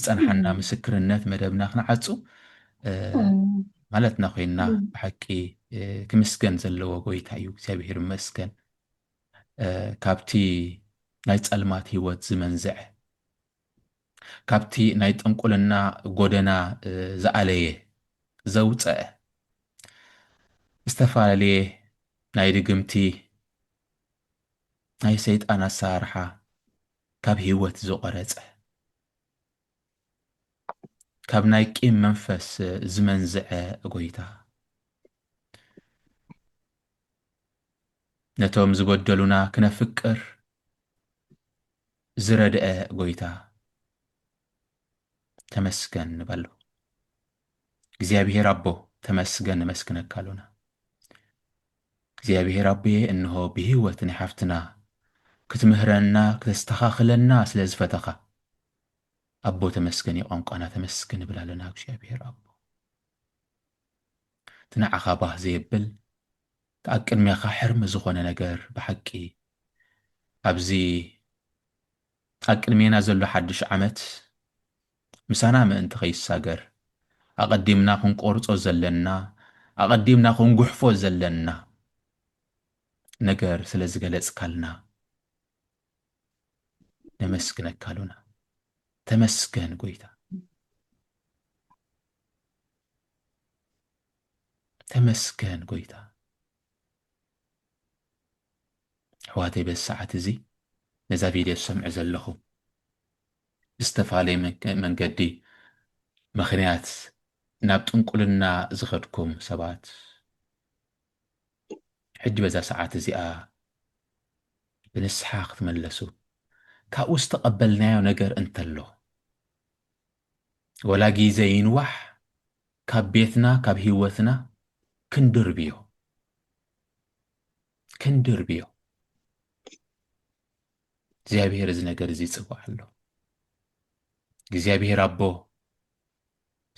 A: ዝፀንሐና ምስክርነት መደብና ክነዓፁ ማለትና ኮይንና ብሓቂ ክምስገን ዘለዎ ጎይታ እዩ እግዚኣብሔር መስገን ካብቲ ናይ ጸልማት ህይወት ዝመንዝዕ ካብቲ ናይ ጥንቁልና ጎደና ዝኣለየ ዘውፅአ ዝተፈላለየ ናይ ድግምቲ ናይ ሰይጣን ኣሰራርሓ ካብ ህይወት ዝቆረፀ ካብ ናይ ቂም መንፈስ ዝመንዝዐ ጎይታ ነቶም ዝበደሉና ክነፍቅር ዝረድአ ጎይታ ተመስገን ንበሎ እግዚአብሔር አቦ ተመስገን ንመስክነካ አሉና እግዚአብሔር አቦዬ እንሆ ብህይወት ንሓፍትና ክትምህረና ክተስተኻኽለና ስለዝፈተኻ አቦ ተመስገን የቋንቋና ተመስገን ብላለና እግዚአብሔር አቦ ትንዓኻ ባህ ዘይብል ተአቅድሚኻ ሕርሚ ዝኾነ ነገር ብሓቂ ኣብዚ አቅድሜና ዘሎ ሓድሽ ዓመት ምሳና ምእንቲ ኸይሳገር ኣቐዲምና ክንቆርጾ ዘለና ኣቐዲምና ክንጉሕፎ ዘለና ነገር ስለ ዝገለጽካልና ነመስግነካ አሉና ተመስገን ጎይታ ተመስገን ጎይታ ሕዋተይ በሰዓት እዚ ነዛ ቪድዮ ሰምዕ ዘለኹ ዝተፋለየ መንገዲ ምኽንያት ናብ ጥንቁልና ዝኸድኩም ሰባት ሕጂ በዛ ሰዓት እዚኣ ብንስሓ ክትመለሱ ካብኡ ዝተቐበልናዮ ነገር እንተሎ ወላ ግዜ ይንዋሕ ካብ ቤትና ካብ ህይወትና ክንድርብዮ እግዚአብሔር እዚ ነገር እዚ ይጽዋዕ ኣሎ እግዚአብሔር አቦ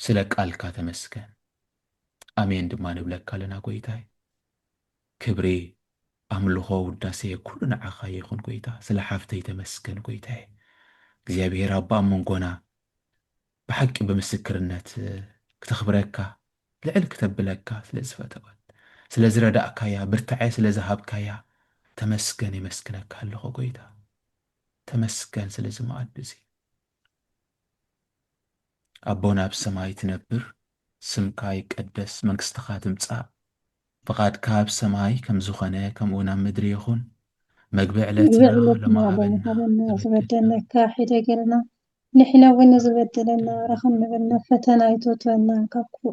A: ስለ ቃልካ ተመስገን አሜን ድማ ንብለካ ለና ጎይታይ ክብሪ አምልኾ ውዳሴ ኩሉ ንዓኻ ይኹን ጎይታ ስለ ሓፍተይ ተመስገን ጎይታይ እግዚአብሔር አባ መንጎና ብሓቂ ብምስክርነት ክተኽብረካ ልዕል ክተብለካ ስለ ዝፈተወት ስለ ዝረዳእካያ ብርታዐ ስለ ዝሃብካያ ተመስገን የመስክነካ ኣለኹ ጎይታ ተመስገን ስለ ዝመዓድ እዚ አቦና ብሰማይ ትነብር ስምካ ይቀደስ መንግሥትኻ ትምጻእ فقد كاب سماي كم زخنة كم أنا مدري يخون مقبع لتنا لما
B: عبنا زبدلنا كاحدة قلنا نحنا وين زبدلنا رخم قلنا فتنا يتوتنا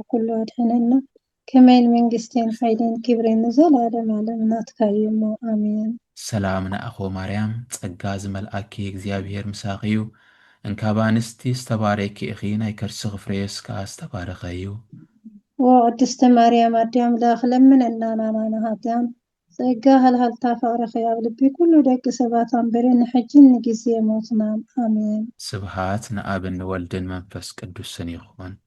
B: كل واحد حننا كمان من قستين حيدين كبرين نزل على مناتك يمو آمين
A: سلامنا أخو مريم تقاز ملأكي እግዚአብሔር مساقيو إن كابانستي استباريكي إخينا يكرسغ فريسكا استبارخيو
B: وقدست مريم أديم داخل من النانا هاتيان سيقاها الهلتا فارخي أغلبي كل ديك سبات عمبرين حجين نجيزي موتنا آمين
A: سبحات نآبن والدن منفس قدس سنيخون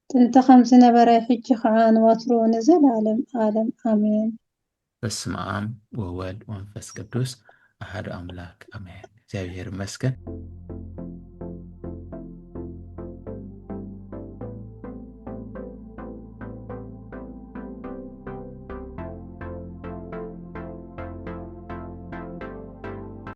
B: تنتخم سنبري حج خعان واترو نزل عالم آمين
A: بسم آم ووالد ومنفس قدس أحد أملاك آمين እግዚአብሔር ይመስገን።